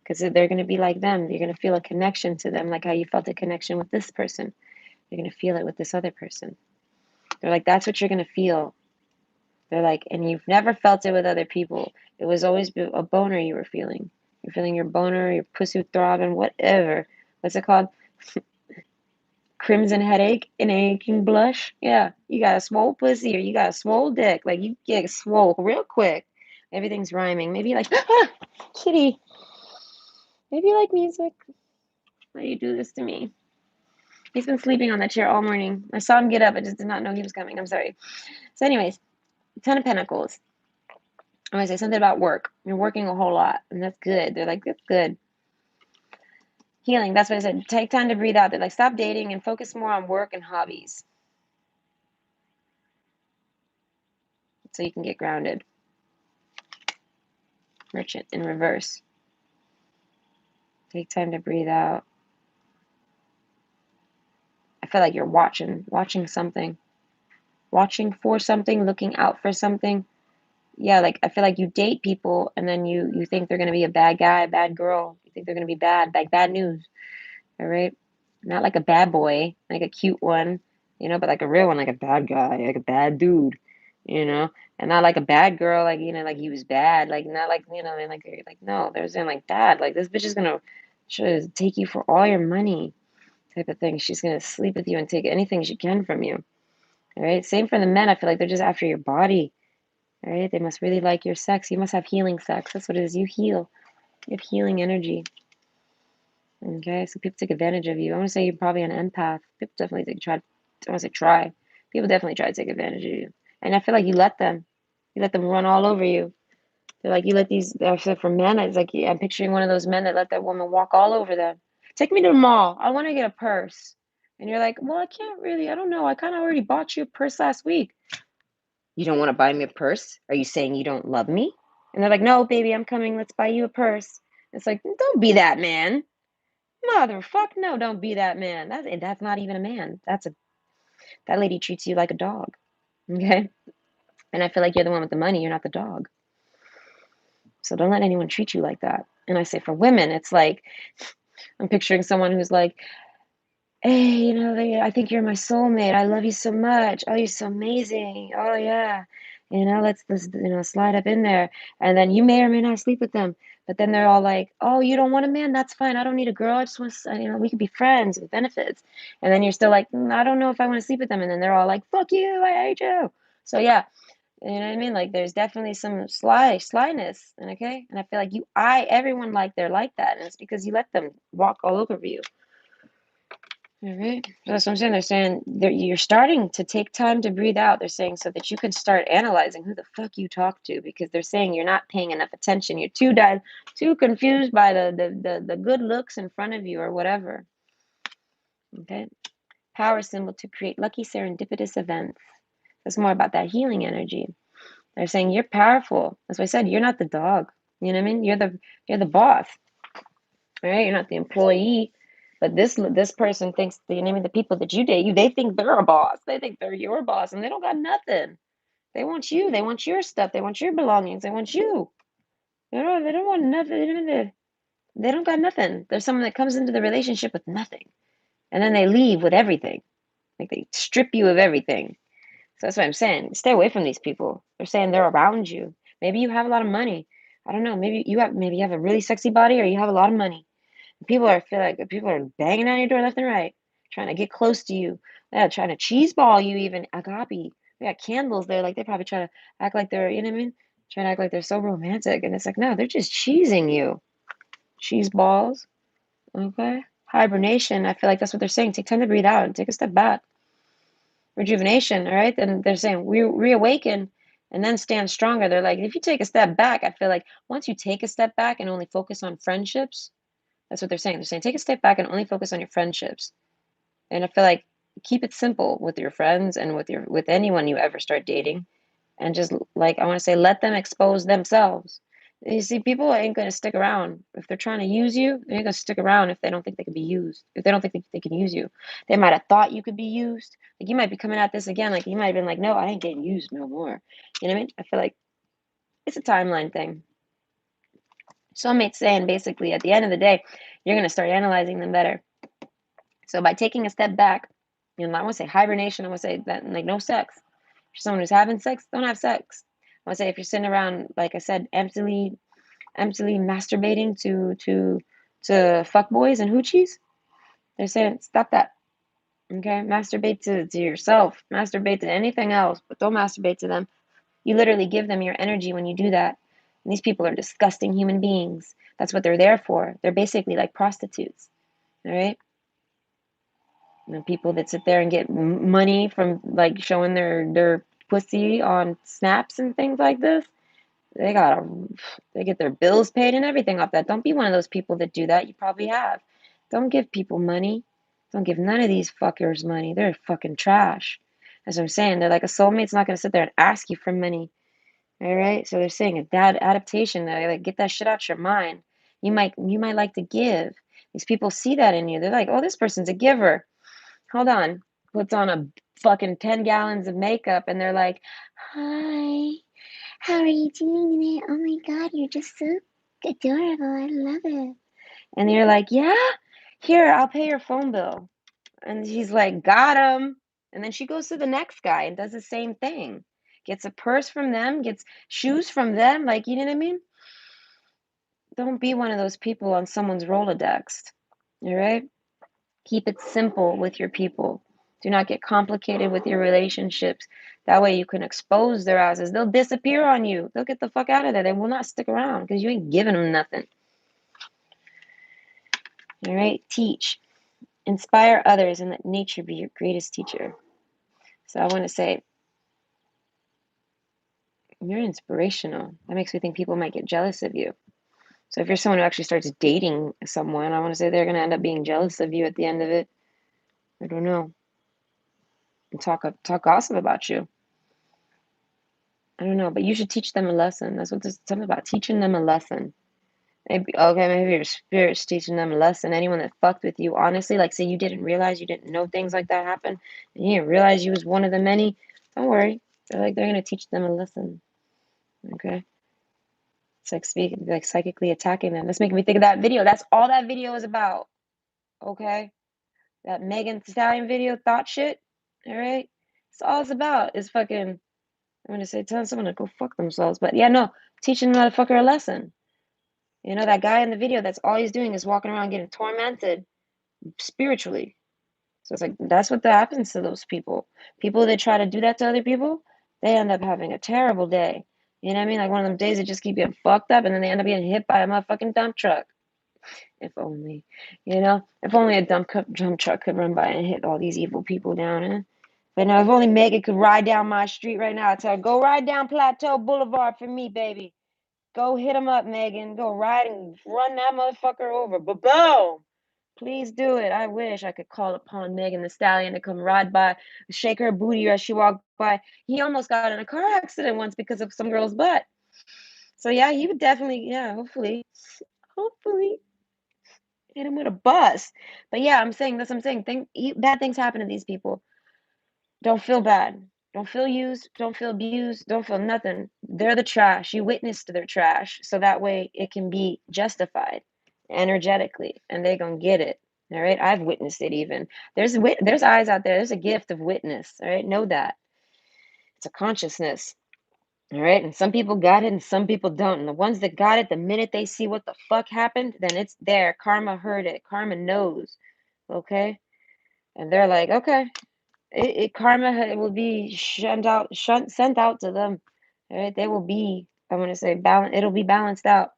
Because they're going to be like them. You're going to feel a connection to them, like how you felt a connection with this person. You're going to feel it with this other person. They're like, that's what you're going to feel. They're like, and you've never felt it with other people. It was always a boner you were feeling. You're feeling your boner, your pussy throbbing, whatever. What's it called? Crimson headache and aching blush. Yeah, you got a swole pussy or you got a swole dick. Like you get swole real quick. Everything's rhyming. Maybe you like, ah, kitty. Maybe you like music. Why do you do this to me? He's been sleeping on that chair all morning. I saw him get up. I just did not know he was coming. I'm sorry. So, anyways, Ten of Pentacles. I'm going to say something about work. You're working a whole lot, and that's good. They're like, that's good. Healing. That's what I said. Take time to breathe out. They're like, stop dating and focus more on work and hobbies so you can get grounded. Merchant in reverse. Take time to breathe out. I feel like you're watching something, watching for something, looking out for something. Yeah, like I feel like you date people and then you think they're gonna be a bad guy, a bad girl. You think they're gonna be bad, like bad news. All right, not like a bad boy, like a cute one, but like a real one, like a bad guy, like a bad dude. you know, and not like a bad girl, like, like he was bad, like, not like, and like, you're like, no, they're saying like that, like, this bitch is gonna should take you for all your money type of thing. She's gonna sleep with you and take anything she can from you. All right. Same for the men. I feel like they're just after your body. All right. They must really like your sex. You must have healing sex. That's what it is. You heal. You have healing energy. Okay. So people take advantage of you. I want to say you're probably an empath. People definitely try. I want to say try. People definitely try to take advantage of you. And I feel like you let them. You let them run all over you. They're like, you let these, I feel for men, it's like, I'm picturing one of those men that let that woman walk all over them. Take me to the mall. I want to get a purse. And you're like, well, I can't really. I don't know. I kind of already bought you a purse last week. You don't want to buy me a purse? Are you saying you don't love me? And they're like, no, baby, I'm coming. Let's buy you a purse. It's like, don't be that man. Motherfuck, no, don't be that man. That's not even a man. That lady treats you like a dog. Okay? And I feel like you're the one with the money. You're not the dog. So don't let anyone treat you like that. And I say for women, it's like, I'm picturing someone who's like, hey, I think you're my soulmate. I love you so much. Oh, you're so amazing. Oh, yeah. Let's slide up in there. And then you may or may not sleep with them. But then they're all like, oh, you don't want a man? That's fine. I don't need a girl. I just want to, we could be friends with benefits. And then you're still like, I don't know if I want to sleep with them. And then they're all like, fuck you. I hate you. So, yeah. You know what I mean? Like, there's definitely some slyness. Okay. And I feel like everyone they're like that. And it's because you let them walk all over you. All right. That's what I'm saying. They're saying you're starting to take time to breathe out. They're saying so that you can start analyzing who the fuck you talk to, because they're saying you're not paying enough attention. You're too confused by the good looks in front of you or whatever. Okay. Power symbol to create lucky serendipitous events. That's more about that healing energy. They're saying you're powerful. That's why I said you're not the dog. You know what I mean? You're the boss. All right, you're not the employee. But this person thinks the people that you date, they think they're a boss. They think they're your boss, and they don't got nothing. They want you. They want your stuff. They want your belongings. They want you. They don't want nothing. They don't got nothing. There's someone that comes into the relationship with nothing, and then they leave with everything. Like they strip you of everything. So that's what I'm saying. Stay away from these people. They're saying they're around you. Maybe you have a lot of money. I don't know. Maybe you have a really sexy body, or you have a lot of money. I feel like people are banging on your door left and right, trying to get close to you. Yeah, trying to cheese ball you even. Agape. We got candles there. Like they probably try to act like they're, you know what I mean? Trying to act like they're so romantic. And it's like, no, they're just cheesing you. Cheese balls. Okay. Hibernation. I feel like that's what they're saying. Take time to breathe out and take a step back. Rejuvenation. All right. Then they're saying reawaken and then stand stronger. They're like, if you take a step back, I feel like once you take a step back and only focus on friendships, that's what they're saying. They're saying take a step back and only focus on your friendships. And I feel like keep it simple with your friends and with anyone you ever start dating. And just like I want to say, let them expose themselves. You see, people ain't gonna stick around. If they're trying to use you, they ain't gonna stick around if they don't think they can be used. If they don't think they can use you. They might have thought you could be used. Like you might be coming at this again. Like you might have been like, no, I ain't getting used no more. You know what I mean? I feel like it's a timeline thing. Soulmate's saying basically at the end of the day, you're gonna start analyzing them better. So by taking a step back, I want to say hibernation. I want to say that like no sex. If you're someone who's having sex, don't have sex. I want to say if you're sitting around, like I said, emptily masturbating to fuckboys and hoochies, they're saying stop that. Okay, masturbate to yourself. Masturbate to anything else, but don't masturbate to them. You literally give them your energy when you do that. And these people are disgusting human beings. That's what they're there for. They're basically like prostitutes. All right. People that sit there and get money from like showing their pussy on snaps and things like this, they got they get their bills paid and everything off that. Don't be one of those people that do that. You probably have. Don't give people money. Don't give none of these fuckers money. They're fucking trash. That's what I'm saying. They're like a soulmate's not gonna sit there and ask you for money. All right. So they're saying a dad adaptation. Like get that shit out your mind. You might like to give. These people see that in you. They're like, oh, this person's a giver. Hold on. Puts on a fucking 10 gallons of makeup and they're like, hi, how are you doing today? Oh my God, you're just so adorable. I love it. And you're like, yeah, here, I'll pay your phone bill. And she's like, got him. And then she goes to the next guy and does the same thing. gets a purse from them, gets shoes from them. Like, you know what I mean? Don't be one of those people on someone's Rolodex. All right? Keep it simple with your people. Do not get complicated with your relationships. That way you can expose their asses. They'll disappear on you. They'll get the fuck out of there. They will not stick around because you ain't giving them nothing. All right? Teach. Inspire others and let nature be your greatest teacher. So I want to say, you're inspirational. That makes me think people might get jealous of you. So if you're someone who actually starts dating someone, I want to say they're going to end up being jealous of you at the end of it. I don't know. And talk gossip about you. I don't know, but you should teach them a lesson. That's what this is something about, teaching them a lesson. Maybe your spirit's teaching them a lesson. Anyone that fucked with you, honestly, like say you didn't realize, you didn't know things like that happened, and you didn't realize you was one of the many, don't worry. They're gonna teach them a lesson. Okay? It's like psychically attacking them. That's making me think of that video. That's all that video is about. Okay? That Megan Thee Stallion video, thought shit. All right? It's all it's about is fucking, I'm gonna say telling someone to go fuck themselves. But yeah, no, teaching the motherfucker a lesson. You know, that guy in the video, that's all he's doing is walking around getting tormented spiritually. So it's like, that's what happens to those people. People that try to do that to other people, they end up having a terrible day. You know what I mean? Like one of them days that just keep getting fucked up and then they end up getting hit by a motherfucking dump truck. If only, you know, if only a dump truck could run by and hit all these evil people down. But now, if only Megan could ride down my street right now, I'd tell her, go ride down Plateau Boulevard for me, baby. Go hit him up, Megan. Go ride and run that motherfucker over. Ba-boom! Please do it. I wish I could call upon Megan the Stallion to come ride by, shake her booty as she walked by. He almost got in a car accident once because of some girl's butt. So yeah, he would definitely, yeah, hopefully hit him with a bus. But yeah, I'm saying this. I'm saying bad things happen to these people. Don't feel bad. Don't feel used. Don't feel abused. Don't feel nothing. They're the trash. You witnessed their trash. So that way it can be justified energetically and they gonna get it. All right. I've witnessed it even. There's eyes out there. There's a gift of witness. All right. Know that. It's a consciousness. All right. And some people got it and some people don't. And the ones that got it, the minute they see what the fuck happened, then it's there. Karma heard it. Karma knows. Okay. And they're like, okay, karma will be sent out to them. All right, they will be. I want to say balance. It'll be balanced out.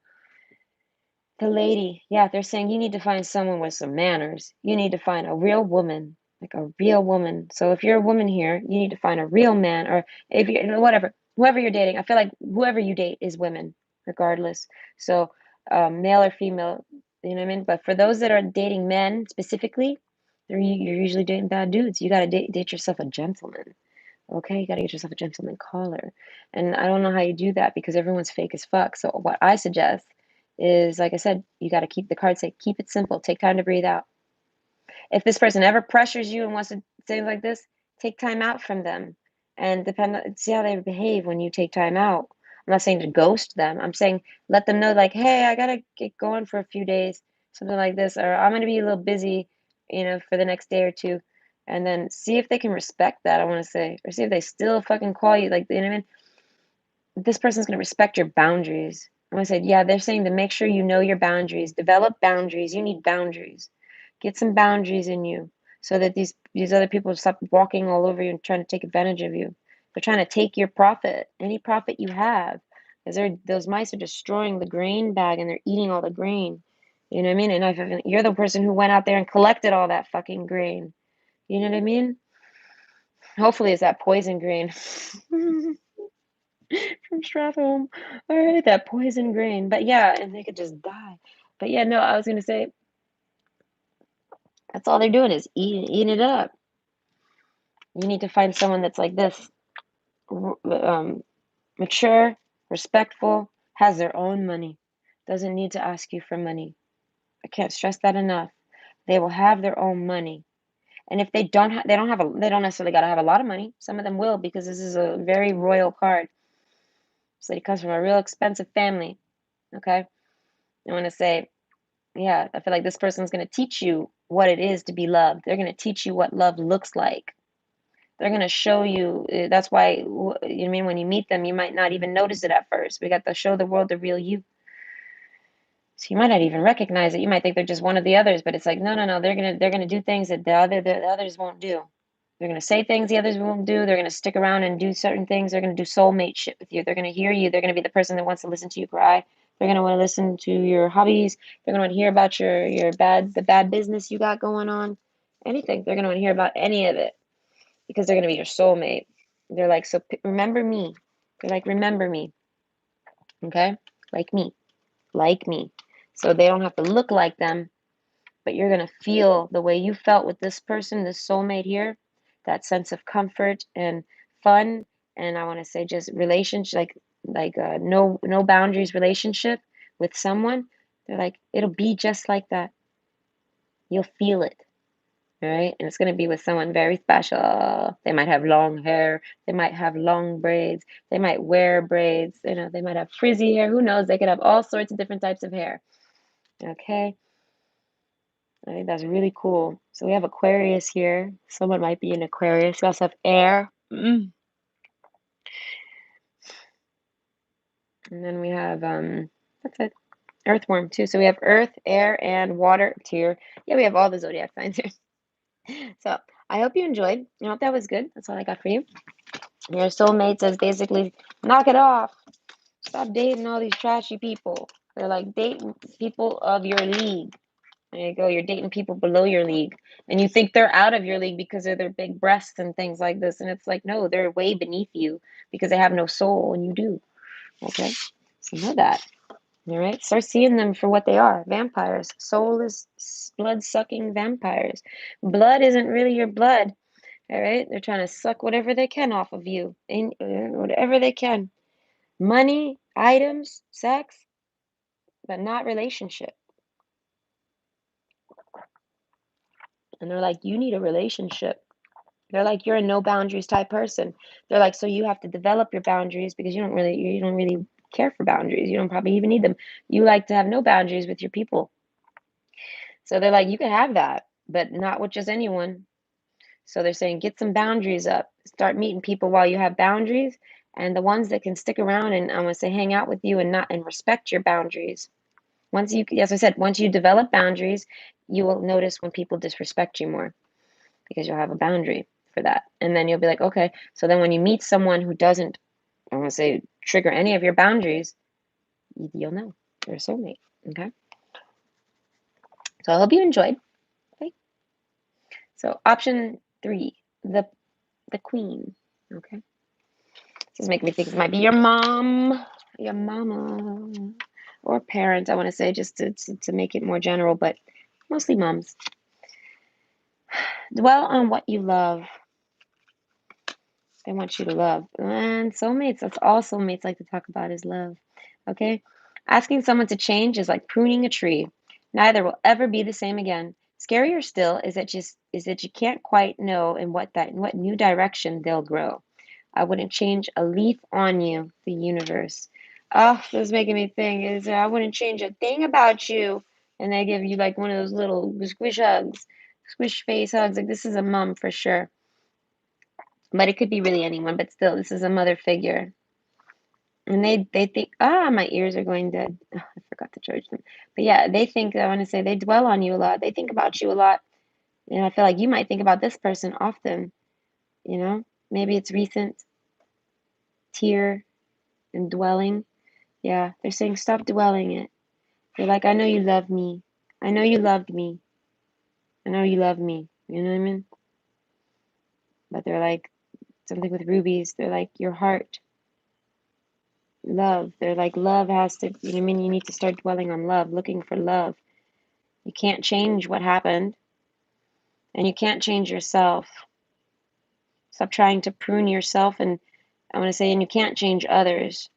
The lady, yeah, they're saying you need to find someone with some manners. You need to find a real woman, like a real woman. So if you're a woman here, you need to find a real man, or if you whatever, whoever you're dating. I feel like whoever you date is women, regardless. So male or female, you know what I mean. But for those that are dating men specifically, you're usually dating bad dudes. You got to date yourself a gentleman. Okay, you got to get yourself a gentleman caller. And I don't know how you do that because everyone's fake as fuck. So what I suggest is, like I said, you got to keep the card say, keep it simple. Take time to breathe out. If this person ever pressures you and wants to say like this, take time out from them and see how they behave when you take time out. I'm not saying to ghost them. I'm saying let them know like, hey, I got to get going for a few days, something like this, or I'm going to be a little busy, for the next day or two. And then see if they can respect that, I want to say, or see if they still fucking call you, like, you know what I mean? This person's going to respect your boundaries. I want to say, yeah, they're saying to make sure you know your boundaries, develop boundaries. You need boundaries. Get some boundaries in you so that these other people stop walking all over you and trying to take advantage of you. They're trying to take your profit, any profit you have, because those mice are destroying the grain bag and they're eating all the grain. You know what I mean? And if you're the person who went out there and collected all that fucking grain, you know what I mean? Hopefully, it's that poison grain from Strathholm. All right, that poison grain. But yeah, and they could just die. But yeah, no, I was gonna say that's all they're doing is eating it up. You need to find someone that's like this, mature, respectful, has their own money, doesn't need to ask you for money. I can't stress that enough. They will have their own money. And if they don't they don't necessarily got to have a lot of money. Some of them will because this is a very royal card. So it comes from a real expensive family. Okay. I want to say, yeah, I feel like this person's going to teach you what it is to be loved. They're going to teach you what love looks like. They're going to show you. That's why, you know what I mean, when you meet them, you might not even notice it at first. We got to show the world the real you. So you might not even recognize it. You might think they're just one of the others, but it's like, no, no, no. They're gonna do things that the others won't do. They're gonna say things the others won't do. They're gonna stick around and do certain things. They're gonna do soulmate shit with you. They're gonna hear you. They're gonna be the person that wants to listen to you cry. They're gonna want to listen to your hobbies. They're gonna want to hear about the bad business you got going on. Anything. They're gonna want to hear about any of it because they're gonna be your soulmate. They're like, so remember me. They're like, remember me. Okay, like me. Like me. So they don't have to look like them, but you're going to feel the way you felt with this person, this soulmate here, that sense of comfort and fun. And I want to say just relationship, no boundaries relationship with someone. They're like, it'll be just like that. You'll feel it. All right. And it's going to be with someone very special. They might have long hair. They might have long braids. They might wear braids. They might have frizzy hair. Who knows? They could have all sorts of different types of hair. Okay. I think that's really cool. So we have Aquarius here. Someone might be in Aquarius. We also have air. And then we have that's it. Earthworm too. So we have earth, air, and water here. Yeah, we have all the zodiac signs here. So I hope you enjoyed. I hope that was good. That's all I got for you. Your soulmate says basically, knock it off. Stop dating all these trashy people. They're like dating people of your league. There you go. You're dating people below your league, and you think they're out of your league because of their big breasts and things like this. And it's like, no, they're way beneath you because they have no soul, and you do. Okay, so know that. All right, start seeing them for what they are: vampires, soulless, blood-sucking vampires. Blood isn't really your blood. All right, they're trying to suck whatever they can off of you, whatever they can. Money, items, sex, but not relationship. And they're like, you need a relationship. They're like, you're a no boundaries type person. They're like, so you have to develop your boundaries because you don't really care for boundaries. You don't probably even need them. You like to have no boundaries with your people. So they're like, you can have that, but not with just anyone. So they're saying, get some boundaries up. Start meeting people while you have boundaries, and the ones that can stick around and I'm gonna say hang out with you and respect your boundaries. As I said, once you develop boundaries, you will notice when people disrespect you more because you'll have a boundary for that. And then you'll be like, okay, so then when you meet someone who doesn't, I want to say, trigger any of your boundaries, you'll know they're a soulmate. Okay. So I hope you enjoyed. Okay. So option 3, the queen. Okay. This is making me think it might be your mom, your mama, or parent. I want to say just to make it more general, but mostly moms. Dwell on what you love. They want you to love. And soulmates, that's all soulmates like to talk about is love. Okay? Asking someone to change is like pruning a tree. Neither will ever be the same again. Scarier still is that you can't quite know in what new direction they'll grow. I wouldn't change a leaf on you, the universe. Oh, this is making me think is I wouldn't change a thing about you. And they give you like one of those little squish hugs, squish face hugs. Like this is a mom for sure. But it could be really anyone, but still, this is a mother figure. And they think, my ears are going dead. Oh, I forgot to charge them. But yeah, they think, I want to say, they dwell on you a lot. They think about you a lot. I feel like you might think about this person often, you know? Maybe it's recent, tear and dwelling. Yeah, they're saying, stop dwelling it. They're like, I know you love me. I know you loved me. I know you love me. You know what I mean? But they're like, something with rubies. They're like, your heart. Love. They're like, love has to, you know what I mean? You need to start dwelling on love, looking for love. You can't change what happened, and you can't change yourself. Stop trying to prune yourself, and I want to say, and you can't change others.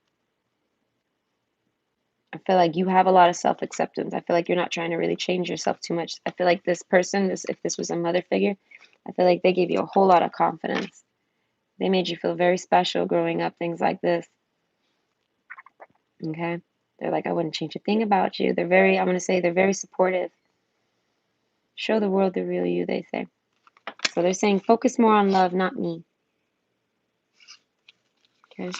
I feel like you have a lot of self acceptance. I feel like you're not trying to really change yourself too much. I feel like this person, if this was a mother figure, I feel like they gave you a whole lot of confidence. They made you feel very special growing up, things like this. Okay? They're like, I wouldn't change a thing about you. I'm going to say, they're very supportive. Show the world the real you, they say. So they're saying, focus more on love, not me. Okay.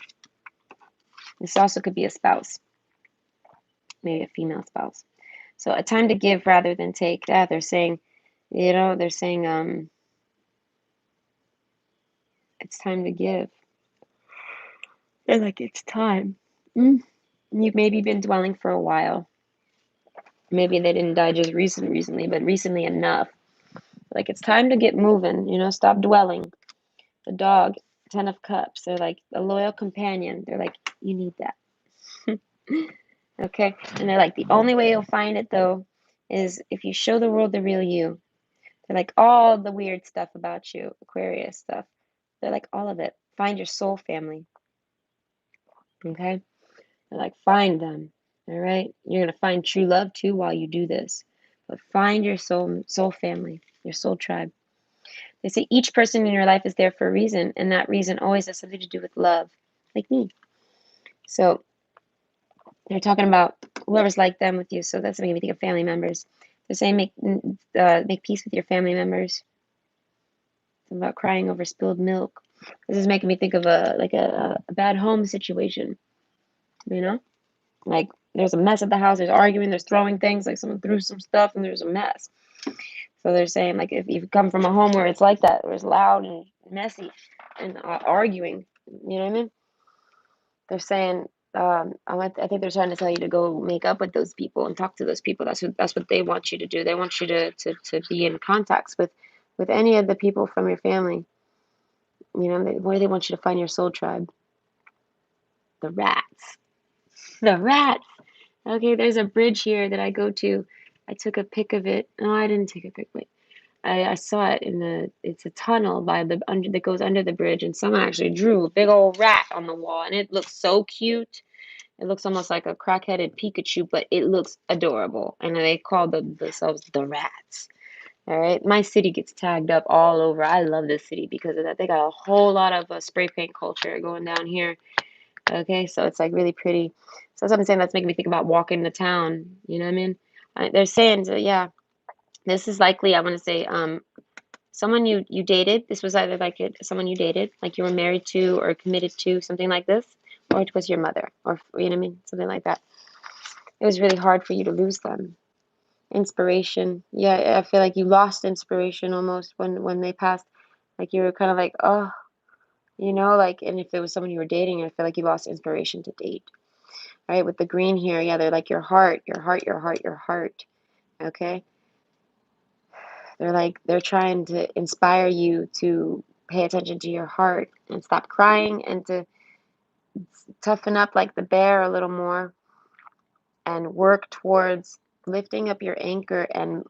This also could be a spouse, maybe a female spouse. So a time to give rather than take. Yeah, they're saying, they're saying it's time to give. They're like, it's time. You've maybe been dwelling for a while. Maybe they didn't die just recently, but recently enough. Like, it's time to get moving, stop dwelling. The dog, 10 of Cups, they're like a loyal companion. They're like, you need that. Okay? And they're like, the only way you'll find it, though, is if you show the world the real you. They're like, all the weird stuff about you, Aquarius stuff. They're like, all of it. Find your soul family. Okay? They're like, find them. All right? You're going to find true love, too, while you do this. But find your soul family, your soul tribe. They say each person in your life is there for a reason, and that reason always has something to do with love, like me. So they're talking about whoever's like them with you. So that's making me think of family members. They're saying make peace with your family members. Something about crying over spilled milk. This is making me think of a bad home situation. Like there's a mess at the house. There's arguing. There's throwing things. Like someone threw some stuff, and there's a mess. So they're saying like if you come from a home where it's like that, where it's loud and messy and arguing, you know what I mean? They're saying I think they're trying to tell you to go make up with those people and talk to those people. That's what they want you to do. They want you to be in contacts with any of the people from your family. Where they want you to find your soul tribe. The rats. The rats. Okay, there's a bridge here that I go to. I took a pic of it. No, I didn't take a pic. Wait. I saw it it's a tunnel that goes under the bridge, and someone actually drew a big old rat on the wall, and it looks so cute. It looks almost like a crack-headed Pikachu, but it looks adorable. And they call themselves the Rats. All right, my city gets tagged up all over. I love this city because of that. They got a whole lot of spray paint culture going down here. Okay, so it's like really pretty. So something saying that's making me think about walking the town. You know what I mean? They're saying, so yeah, this is likely. I want to say, someone you dated. This was either like someone you dated, like you were married to or committed to, something like this, or it was your mother, or you know what I mean, something like that. It was really hard for you to lose them. Inspiration. Yeah, I feel like you lost inspiration almost when they passed. Like you were kind of like, oh, like, and if it was someone you were dating, I feel like you lost inspiration to date. Right? With the green here, yeah, they're like your heart, your heart, your heart, your heart. Okay? They're trying to inspire you to pay attention to your heart and stop crying and to toughen up like the bear a little more and work towards lifting up your anchor and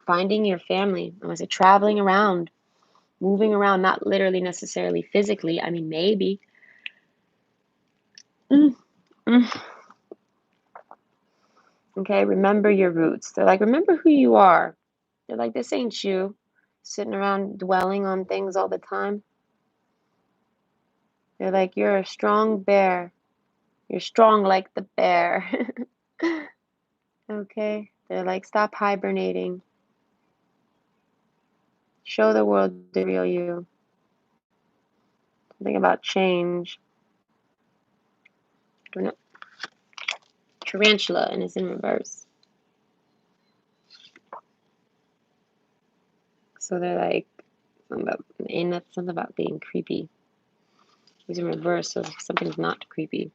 finding your family. I was traveling around, moving around, not literally necessarily physically. I mean, maybe. Mm, mm. Okay, remember your roots. They're like, remember who you are. They're like, this ain't you sitting around dwelling on things all the time. They're like, you're a strong bear. You're strong like the bear. Okay? They're like, stop hibernating. Show the world the real you. Think about change. I don't know. Tarantula, and it's in reverse. So they're like, something about being creepy. It's in reverse, so something's not creepy.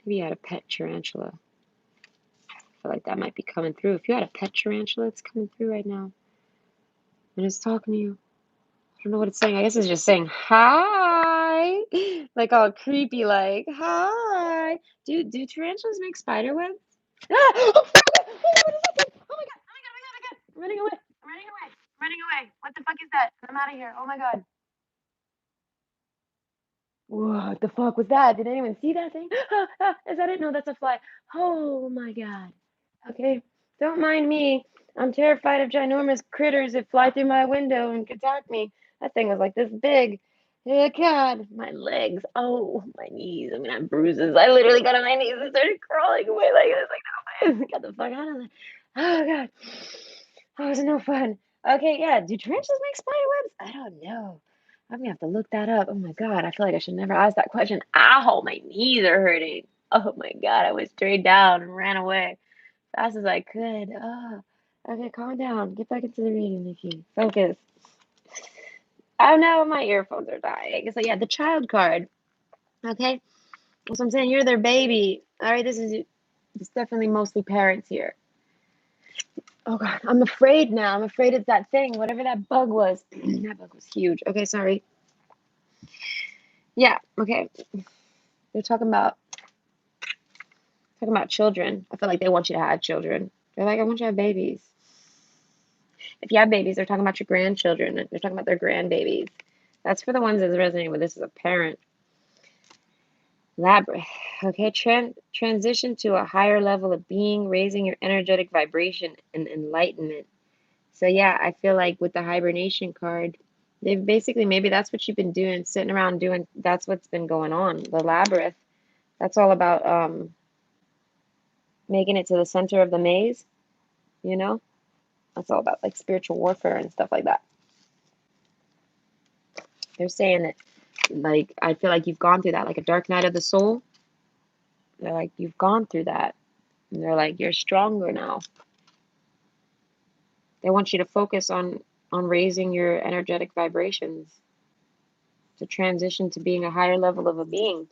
Maybe you had a pet tarantula. I feel like that might be coming through. If you had a pet tarantula, it's coming through right now. And it's talking to you. I don't know what it's saying. I guess it's just saying hi. Like all creepy, like, hi. Do tarantulas make spider webs? Ah! Oh, what is that thing? Oh my god, oh my god, oh my god, oh my god. I'm running away. I'm running away. I'm running away. What the fuck is that? I'm out of here. Oh my god. What the fuck was that? Did anyone see that thing? Is that it? No, that's a fly. Oh my god. Okay, don't mind me. I'm terrified of ginormous critters that fly through my window and attack me. That thing was like this big. Oh god, my legs. Oh, my knees. I'm gonna have bruises. I literally got on my knees and started crawling away like this. Like, no, get the fuck out of there. Oh god. Oh, it was no fun. Okay, yeah. Do tarantulas make spider webs? I don't know. I'm gonna have to look that up. Oh my God, I feel like I should never ask that question. Ow, my knees are hurting. Oh my God, I went straight down and ran away fast as I could. Oh, okay, calm down. Get back into the reading, Nikki. Focus. Oh no, my earphones are dying. So yeah, the child card. Okay, so I'm saying you're their baby. All right, it's definitely mostly parents here. Oh God, I'm afraid now. I'm afraid it's that thing, whatever that bug was. That bug was huge. Okay, sorry. Yeah, okay. They're talking about children. I feel like they want you to have children. They're like, I want you to have babies. If you have babies, they're talking about your grandchildren. They're talking about their grandbabies. That's for the ones that's resonating with this as a parent. Labyrinth. Okay, transition to a higher level of being, raising your energetic vibration and enlightenment. So yeah, I feel like with the hibernation card, they've basically maybe that's what you've been doing, sitting around doing. That's what's been going on. The labyrinth. That's all about making it to the center of the maze. You know, that's all about like spiritual warfare and stuff like that. They're saying that like I feel like you've gone through that, like a dark night of the soul. They're like you've gone through that, and they're like you're stronger now. They want you to focus on raising your energetic vibrations to transition to being a higher level of a being.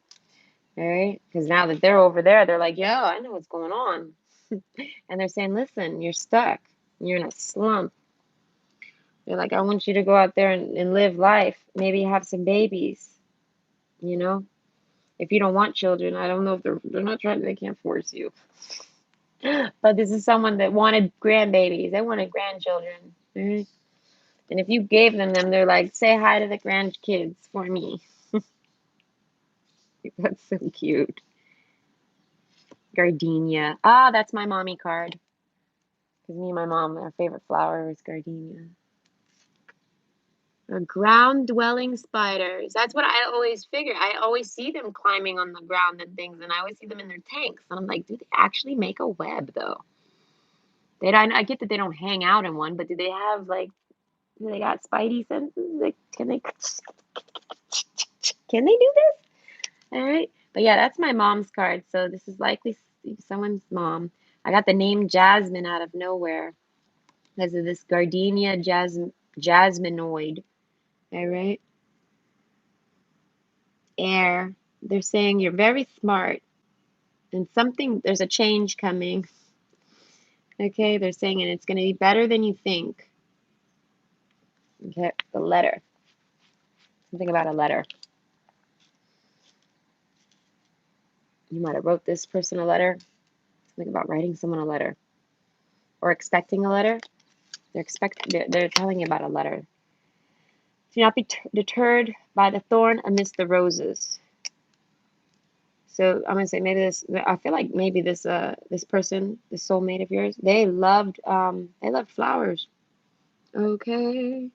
All right, because now that they're over there, they're like, "Yo, I know what's going on," and they're saying, "Listen, you're stuck. You're in a slump." They're like, "I want you to go out there and live life. Maybe have some babies. You know, if you don't want children, I don't know if they're not trying. They can't force you." But this is someone that wanted grandbabies. They wanted grandchildren. Right? And if you gave them, they're like, say hi to the grandkids for me. That's so cute. Gardenia. Ah, that's my mommy card. Because me and my mom, our favorite flower was gardenia. Ground dwelling spiders. That's what I always figure. I always see them climbing on the ground and things, and I always see them in their tanks. And I'm like, do they actually make a web though? They don't, I get that they don't hang out in one, but do they have like, do they got spidey senses? Like, can they do this? All right. But yeah, that's my mom's card. So this is likely someone's mom. I got the name Jasmine out of nowhere because of this gardenia jasminoid. All right. Air. They're saying you're very smart and there's a change coming. Okay. They're saying, and it's going to be better than you think. Okay. The letter. Something about a letter. You might have wrote this person a letter. Something about writing someone a letter or expecting a letter. They're telling you about a letter. Do not be deterred by the thorn amidst the roses. So I'm gonna say maybe this. I feel like maybe this person, this soulmate of yours, they loved flowers. Okay.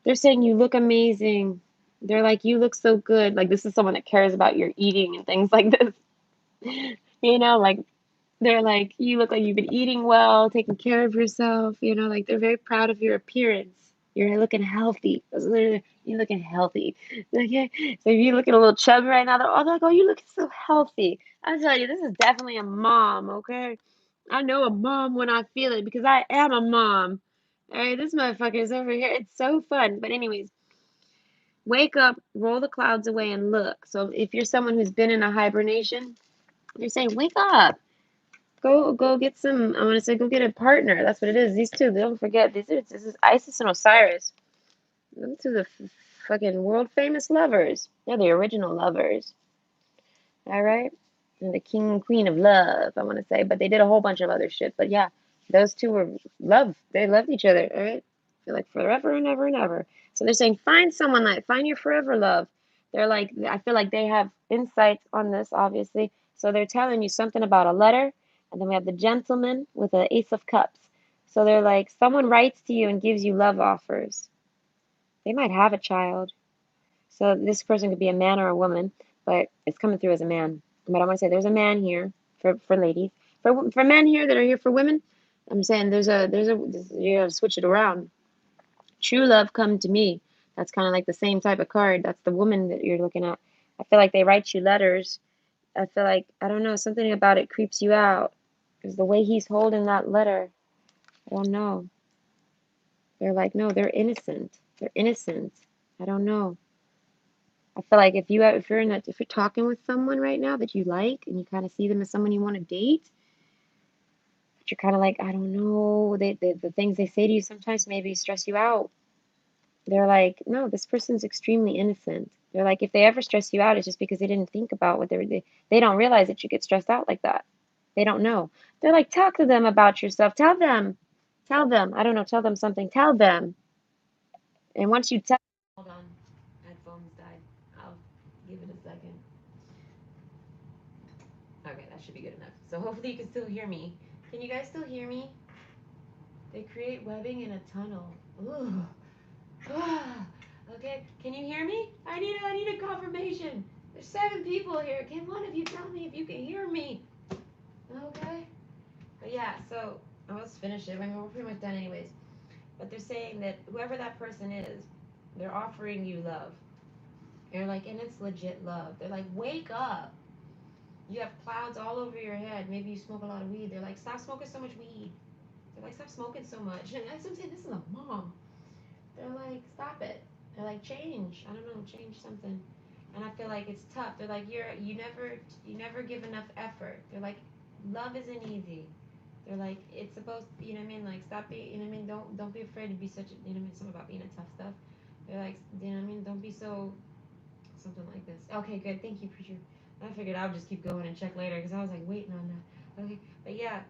They're saying you look amazing. They're like you look so good. Like this is someone that cares about your eating and things like this. Like they're like you look like you've been eating well, taking care of yourself. Like they're very proud of your appearance. You're looking healthy. You're looking healthy. Okay. So if you're looking a little chubby right now, they're like, oh, you looking so healthy. I tell you, this is definitely a mom, okay? I know a mom when I feel it because I am a mom. All right, this motherfucker is over here. It's so fun. But anyways, wake up, roll the clouds away, and look. So if you're someone who's been in a hibernation, you're saying, wake up. Go get some. I want to say, go get a partner. That's what it is. These two, don't forget. This is Isis and Osiris. Those are the fucking world famous lovers. They're the original lovers. All right, and the king and queen of love. I want to say, but they did a whole bunch of other shit. But yeah, those two were love. They loved each other. All right, feel like forever and ever and ever. So they're saying, find your forever love. They're like, I feel like they have insights on this, obviously. So they're telling you something about a letter, and then we have the gentleman with the Ace of Cups. So they're like, someone writes to you and gives you love offers. They might have a child. So this person could be a man or a woman, but it's coming through as a man. But I want to say there's a man here for ladies. For men here that are here for women, I'm saying you gotta switch it around. True love come to me. That's kind of like the same type of card. That's the woman that you're looking at. I feel like they write you letters. I feel like, I don't know, something about it creeps you out. Because the way he's holding that letter, I don't know. They're like, no, they're innocent. They're innocent. I don't know. I feel like if you're talking with someone right now that you like and you kind of see them as someone you want to date, but you're kind of like, I don't know, the things they say to you sometimes maybe stress you out. They're like, no, this person's extremely innocent. They're like, if they ever stress you out, it's just because they didn't think about they don't realize that you get stressed out like that. They don't know. They're like, talk to them about yourself. Tell them. I don't know, tell them something. Tell them. And once you tell, hold on, headphones died. I'll give it a second. Okay, that should be good enough. So hopefully you can still hear me. Can you guys still hear me? They create webbing in a tunnel. Ooh. Okay, can you hear me? I need a confirmation. There's 7 people here. Can one of you tell me if you can hear me? Okay. But yeah, so I was finished it. I mean, we're pretty much done anyways. But they're saying that whoever that person is, they're offering you love. They're like, and it's legit love. They're like, wake up. You have clouds all over your head. Maybe you smoke a lot of weed. They're like, stop smoking so much weed. They're like, stop smoking so much. And that's what I'm saying. This is a mom. They're like, stop it. They're like, change. I don't know, change something. And I feel like it's tough. They're like, you never give enough effort. They're like, love isn't easy. They're like, it's supposed, you know what I mean? Like, stop being, you know what I mean? Don't be afraid to be such, a, you know what I mean? Something about being a tough stuff. They're like, you know what I mean? Don't be so, something like this. Okay, good. Thank you, preacher. I figured I would just keep going and check later because I was like waiting on that. Okay, but yeah,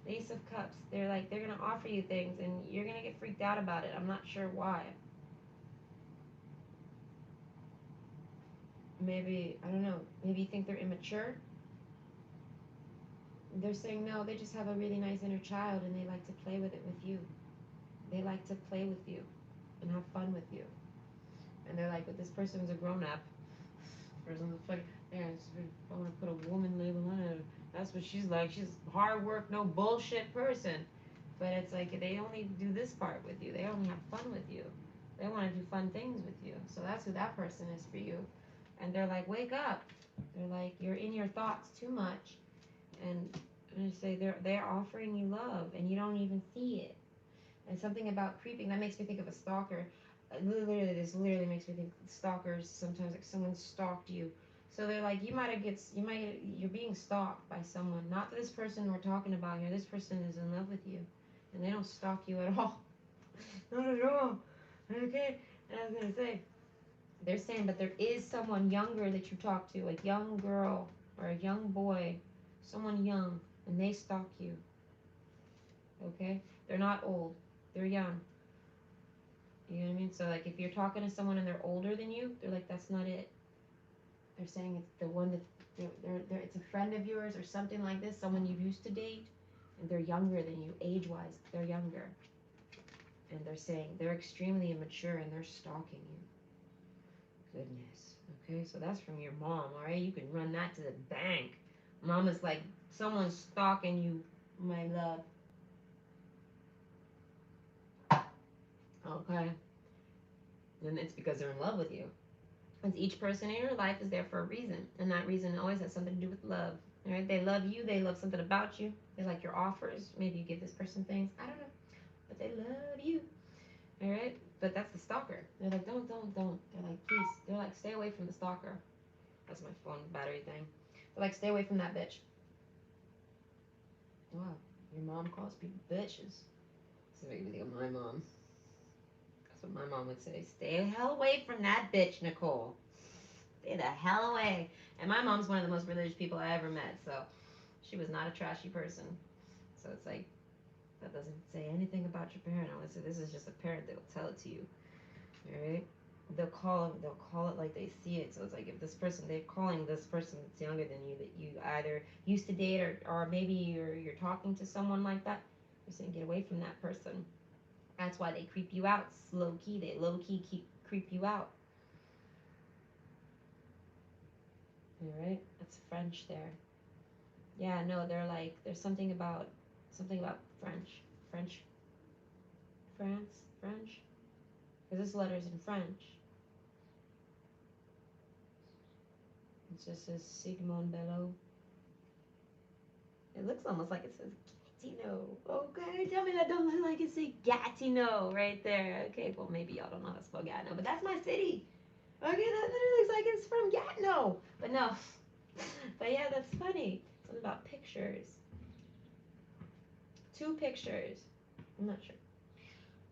the Ace of Cups. They're like, they're gonna offer you things and you're gonna get freaked out about it. I'm not sure why. Maybe, I don't know, maybe you think they're immature. They're saying no, they just have a really nice inner child and they like to play with it with you. They like to play with you and have fun with you. And they're like, but this person's a grown up. Person's like, yeah, I want to put a woman label on it. That's what she's like. She's hard work, no bullshit person. But it's like they only do this part with you. They only have fun with you. They want to do fun things with you. So that's who that person is for you. And they're like, wake up. They're like, you're in your thoughts too much. And I say they're offering you love, and you don't even see it. And something about creeping that makes me think of a stalker. This literally makes me think stalkers. Sometimes like someone stalked you. So they're like, you're being stalked by someone. Not this person we're talking about here. This person is in love with you, and they don't stalk you at all. Not at all. Okay. And I was gonna say, they're saying, but there is someone younger that you talk to, a young girl or a young boy, someone young, and they stalk you. Okay? They're not old. They're young. You know what I mean? So like if you're talking to someone and they're older than you, they're like, that's not it. They're saying it's the one that it's a friend of yours or something like this, someone you used to date, and they're younger than you, age-wise. They're younger, and they're saying they're extremely immature and they're stalking you. Goodness. Okay, so that's from your mom. All right, you can run that to the bank. Mom is like, someone's stalking you, my love. Okay, and it's because they're in love with you. As each person in your life is there for a reason, and that reason always has something to do with love. All right, they love you. They love something about you. They like your offers. Maybe you give this person things. I don't know, but they love you. All right, but that's the stalker. They're like, don't. They're like, please. They're like, stay away from the stalker. That's my phone battery thing. They're like, stay away from that bitch. Wow, your mom calls people bitches. This is making me think of my mom. That's what my mom would say. Stay the hell away from that bitch, Nicole. Stay the hell away. And my mom's one of the most religious people I ever met, so she was not a trashy person. So it's like, that doesn't say anything about your parent. I would say this is just a parent that will tell it to you. Alright? They'll call it like they see it. So it's like if this person, they're calling this person that's younger than you that you either used to date or maybe you're talking to someone like that, they're saying get away from that person. That's why they creep you out. It's low key. They low key creep you out. Alright? That's French there. Yeah, no, they're like there's something about French, French, France, French. Because this letter's in French. It just says Sigmund Bello. It looks almost like it says Gatineau. Okay, tell me that don't look like it says Gatineau right there. Okay, well maybe y'all don't know how to spell Gatineau, but that's my city. Okay, that literally looks like it's from Gatineau. But no. But yeah, that's funny. Something about pictures. Two pictures. I'm not sure.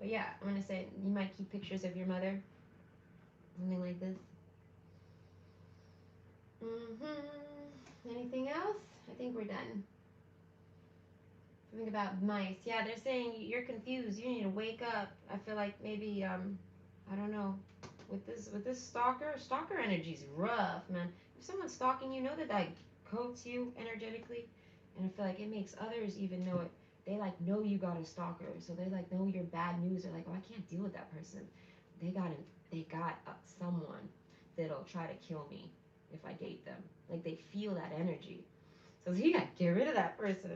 But yeah, I'm gonna say you might keep pictures of your mother. Something like this. Anything else? I think we're done. Something about mice. Yeah, they're saying you're confused. You need to wake up. I feel like maybe I don't know. With this stalker energy's rough, man. If someone's stalking you, know that that coats you energetically, and I feel like it makes others even know it. They like know you got a stalker, so they like know your bad news. They're like, oh, I can't deal with that person. They got an, they got someone that'll try to kill me if I date them. Like they feel that energy. So you gotta get rid of that person.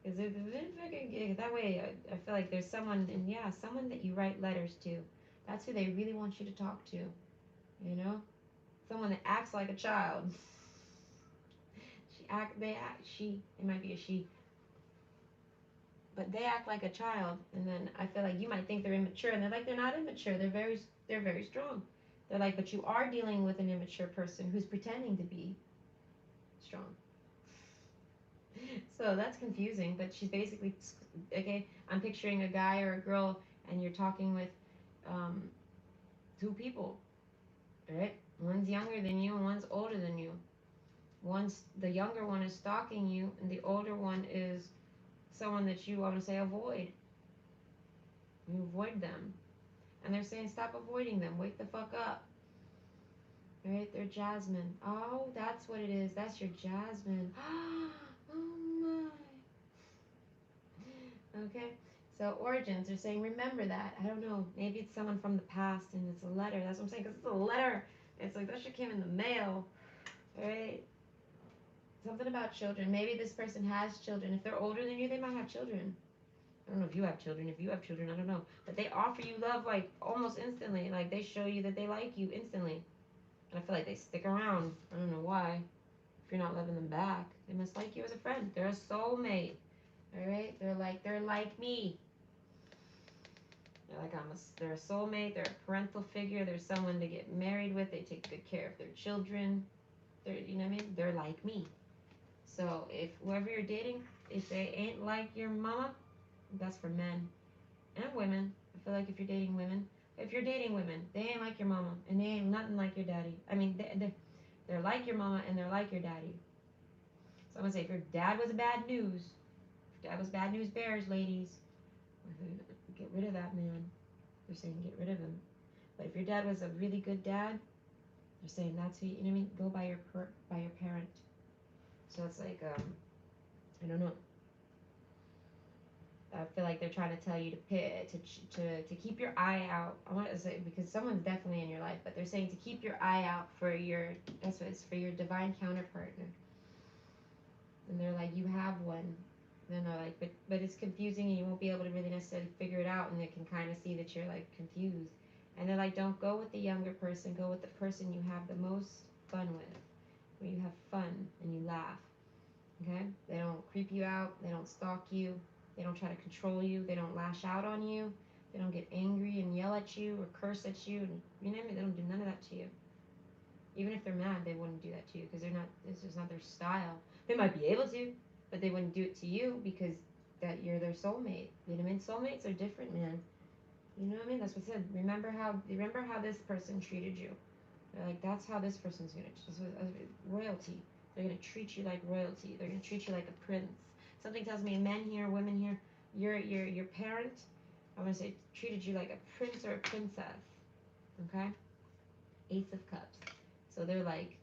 Because if fucking that way, I feel like there's someone, and yeah, someone that you write letters to. That's who they really want you to talk to. You know, someone that acts like a child. She. It might be a she, but they act like a child, and then I feel like you might think they're immature, and they're not immature. They're very strong. They're like, but you are dealing with an immature person who's pretending to be strong. So that's confusing, but she's basically okay. I'm picturing a guy or a girl, and you're talking with um, two people, right? One's younger than you, and one's older than you. One's the younger one is stalking you, and the older one is someone that you want to say avoid. You avoid them, and they're saying stop avoiding them. Wake the fuck up. Right? They're Jasmine. Oh, that's what it is. That's your Jasmine. Oh my. Okay. So origins are saying remember that. I don't know. Maybe it's someone from the past and it's a letter. That's what I'm saying because it's a letter. It's like that shit came in the mail. Right? Something about children. Maybe this person has children. If they're older than you, they might have children. I don't know if you have children. If you have children, I don't know. But they offer you love like almost instantly. Like they show you that they like you instantly. And I feel like they stick around. I don't know why. If you're not loving them back, they must like you as a friend. They're a soulmate. All right? They're like me. They're a soulmate. They're a parental figure. They're someone to get married with. They take good care of their children. You know what I mean? They're like me. So if whoever you're dating, if they ain't like your mama, that's for men and women. I feel like if you're dating women, they ain't like your mama and they ain't nothing like your daddy. I mean, they're like your mama and they're like your daddy. So I'm gonna say if your dad was a bad news, if dad was bad news bears, ladies, get rid of that man. They're saying get rid of him. But if your dad was a really good dad, they're saying that's who you know what I mean. Go by your parent. So it's like I don't know. I feel like they're trying to tell you to to keep your eye out. I want to say because someone's definitely in your life, but they're saying to keep your eye out for your that's what it's for your divine counterpartner. And they're like, you have one. And they're like, but it's confusing and you won't be able to really necessarily figure it out. And they can kind of see that you're like confused. And they're like, don't go with the younger person. Go with the person you have the most fun with, where you have fun and you laugh. Okay? They don't creep you out. They don't stalk you. They don't try to control you. They don't lash out on you. They don't get angry and yell at you or curse at you. And you know what I mean? They don't do none of that to you. Even if they're mad, they wouldn't do that to you because they're not. It's just not their style. They might be able to, but they wouldn't do it to you because that you're their soulmate. You know what I mean? Soulmates are different, man. You know what I mean? That's what I said. Remember how this person treated you. They're like that's how this person's gonna. This was royalty. They're gonna treat you like royalty. They're gonna treat you like a prince. Something tells me, men here, women here, your parent. I'm gonna say treated you like a prince or a princess. Okay. Ace of Cups. So they're like,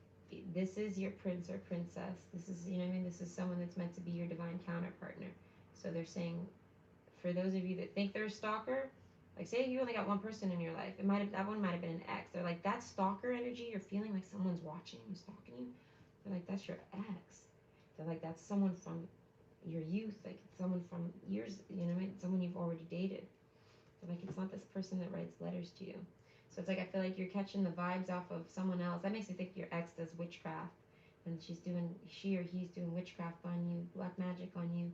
this is your prince or princess. This is, you know what I mean? This is someone that's meant to be your divine counterpartner. So they're saying, for those of you that think they're a stalker, like say you only got one person in your life, that one might have been an ex. They're like that stalker energy. You're feeling like someone's watching you, stalking you. They're like that's your ex. They're like that's someone from your youth, like it's someone from years, someone you've already dated. So like it's not this person that writes letters to you. So it's like I feel like you're catching the vibes off of someone else. That makes me think your ex does witchcraft, and she or he's doing witchcraft on you, black magic on you,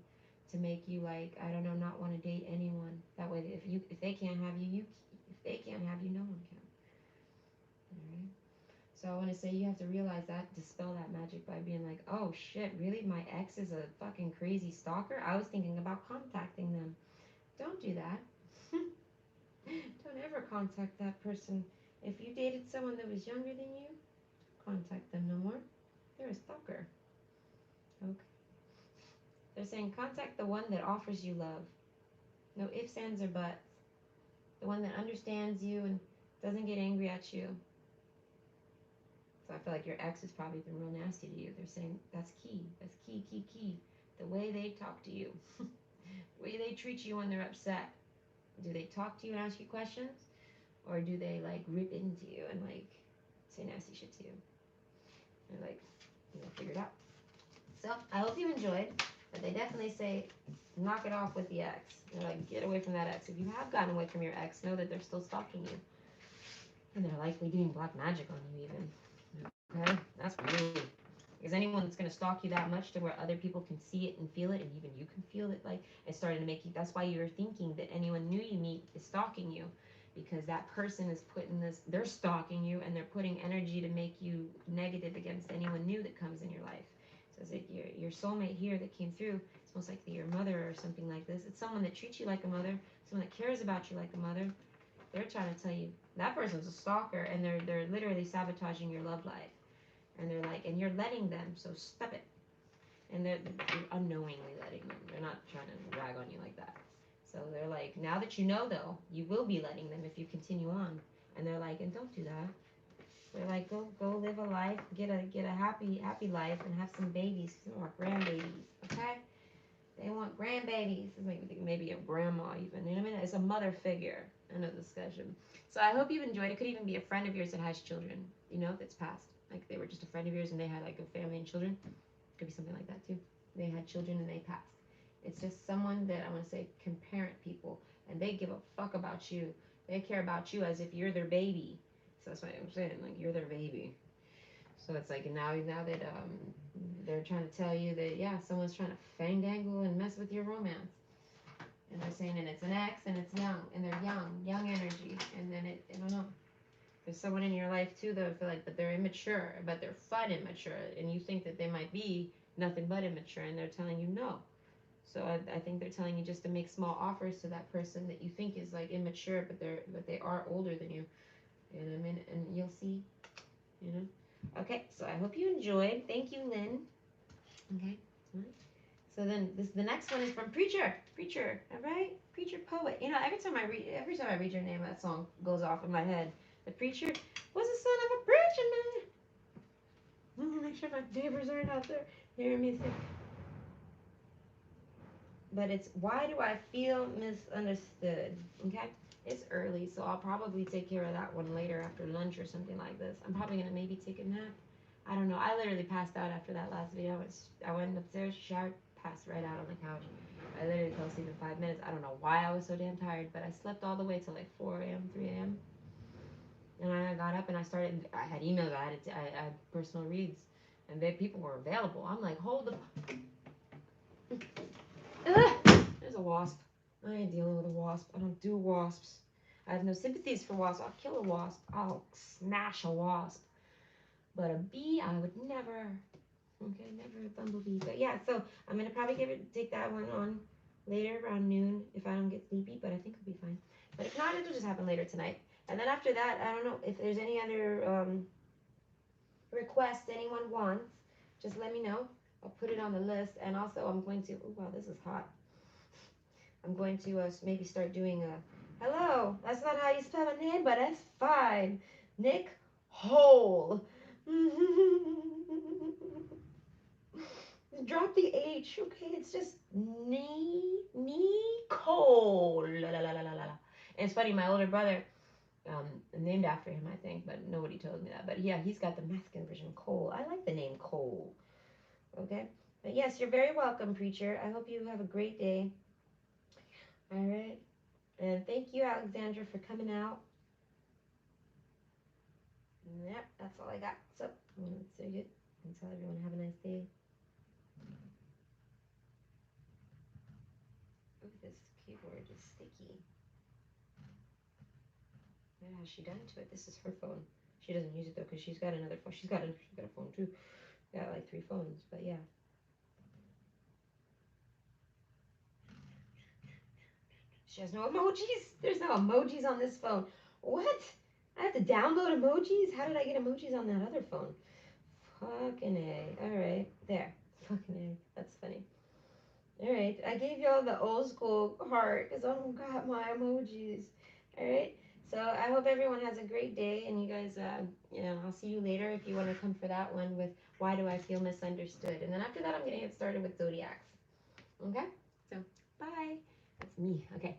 to make you like I don't know, not want to date anyone. That way, if they can't have you, if they can't have you, no one can. All right. So I want to say you have to realize that, dispel that magic by being like, oh shit, really? My ex is a fucking crazy stalker? I was thinking about contacting them. Don't do that. Don't ever contact that person. If you dated someone that was younger than you, contact them no more. They're a stalker. Okay. They're saying contact the one that offers you love. No ifs, ands, or buts. The one that understands you and doesn't get angry at you. So I feel like your ex has probably been real nasty to you. They're saying that's key. That's key, key, key. The way they talk to you, the way they treat you when they're upset. Do they talk to you and ask you questions? Or do they like rip into you and like say nasty shit to you? And like, figure it out. So I hope you enjoyed. But they definitely say knock it off with the ex. They're like, get away from that ex. If you have gotten away from your ex, know that they're still stalking you. And they're likely doing black magic on you even. Okay? That's rude. Because anyone that's going to stalk you that much to where other people can see it and feel it, and even you can feel it, like it's starting to make you. That's why you're thinking that anyone new you meet is stalking you, because that person is putting this. They're stalking you, and they're putting energy to make you negative against anyone new that comes in your life. So it's like your soulmate here that came through. It's most likely your mother or something like this. It's someone that treats you like a mother, someone that cares about you like a mother. They're trying to tell you that person's a stalker, and they're literally sabotaging your love life. And they're like, and you're letting them, so stop it. And they're unknowingly letting them. They're not trying to rag on you like that. So they're like, now that you know, though, you will be letting them if you continue on. And they're like, and don't do that. They're like, go live a life, get a happy life, and have some babies, some more grandbabies. Okay? They want grandbabies. It's like maybe a grandma even. You know what I mean? It's a mother figure in a discussion. So I hope you've enjoyed. It could even be a friend of yours that has children. That's passed. Like they were just a friend of yours and they had like a family and children. Could be something like that too. They had children and they passed. It's just someone that I want to say can parent people and they give a fuck about you. They care about you as if you're their baby. So that's what I'm saying. Like you're their baby. So it's like now that they're trying to tell you that yeah, someone's trying to fandangle and mess with your romance. And they're saying and it's an ex and it's young and they're young energy. And then I don't know. There's someone in your life too that I feel like, but they're immature, but they're fun immature, and you think that they might be nothing but immature, and they're telling you no. So I think they're telling you just to make small offers to that person that you think is like immature, but they are older than you. You know what I mean? And you'll see. You know. Okay, so I hope you enjoyed. Thank you, Lynn. Okay. So then the next one is from Preacher. Preacher, all right? Preacher poet. Every time I read your name, that song goes off in my head. The preacher was the son of a preacher man. Let me make sure my neighbors aren't out there hearing me sing. But it's why do I feel misunderstood? Okay? It's early, so I'll probably take care of that one later after lunch or something like this. I'm probably gonna maybe take a nap. I don't know. I literally passed out after that last video. I went upstairs, showered, passed right out on the couch. I literally fell asleep in 5 minutes. I don't know why I was so damn tired, but I slept all the way till like 4 a.m., 3 a.m. And I got up and I had emails, I had personal reads, and people were available. I'm like, hold the. There's a wasp. I ain't dealing with a wasp. I don't do wasps. I have no sympathies for wasps. I'll kill a wasp. I'll smash a wasp. But a bee, I would never. Okay, never a bumblebee. But yeah, so I'm gonna probably take that one on later around noon if I don't get sleepy. But I think I'll be fine. But if not, it'll just happen later tonight. And then after that, I don't know if there's any other requests anyone wants. Just let me know. I'll put it on the list. And also, I'm going to. Oh wow, this is hot. I'm going to maybe start doing a. Hello. That's not how you spell my name, but that's fine. Nick Hole. Drop the H, okay? It's just Nicole. La, la, la, la, la, la. And it's funny, my older brother, named after him, I think, but nobody told me that. But yeah, he's got the masculine version, Cole. I like the name Cole, okay? But yes, you're very welcome, preacher. I hope you have a great day. All right. And thank you, Alexandra, for coming out. Yep, that's all I got. So, let's say it and tell everyone have a nice day. Ooh, this keyboard is sticky. What has she done to it? This is her phone. She doesn't use it though because she's got another phone. She's got a phone too. Got like three phones, but yeah. She has no emojis. There's no emojis on this phone. What? I have to download emojis? How did I get emojis on that other phone? Fucking A. Alright. There. Fucking A. That's funny. Alright. I gave y'all the old school heart because I don't got my emojis. Alright. So I hope everyone has a great day and you guys, I'll see you later if you want to come for that one with why do I feel misunderstood. And then after that, I'm going to get started with zodiacs. Okay? So, bye. That's me. Okay.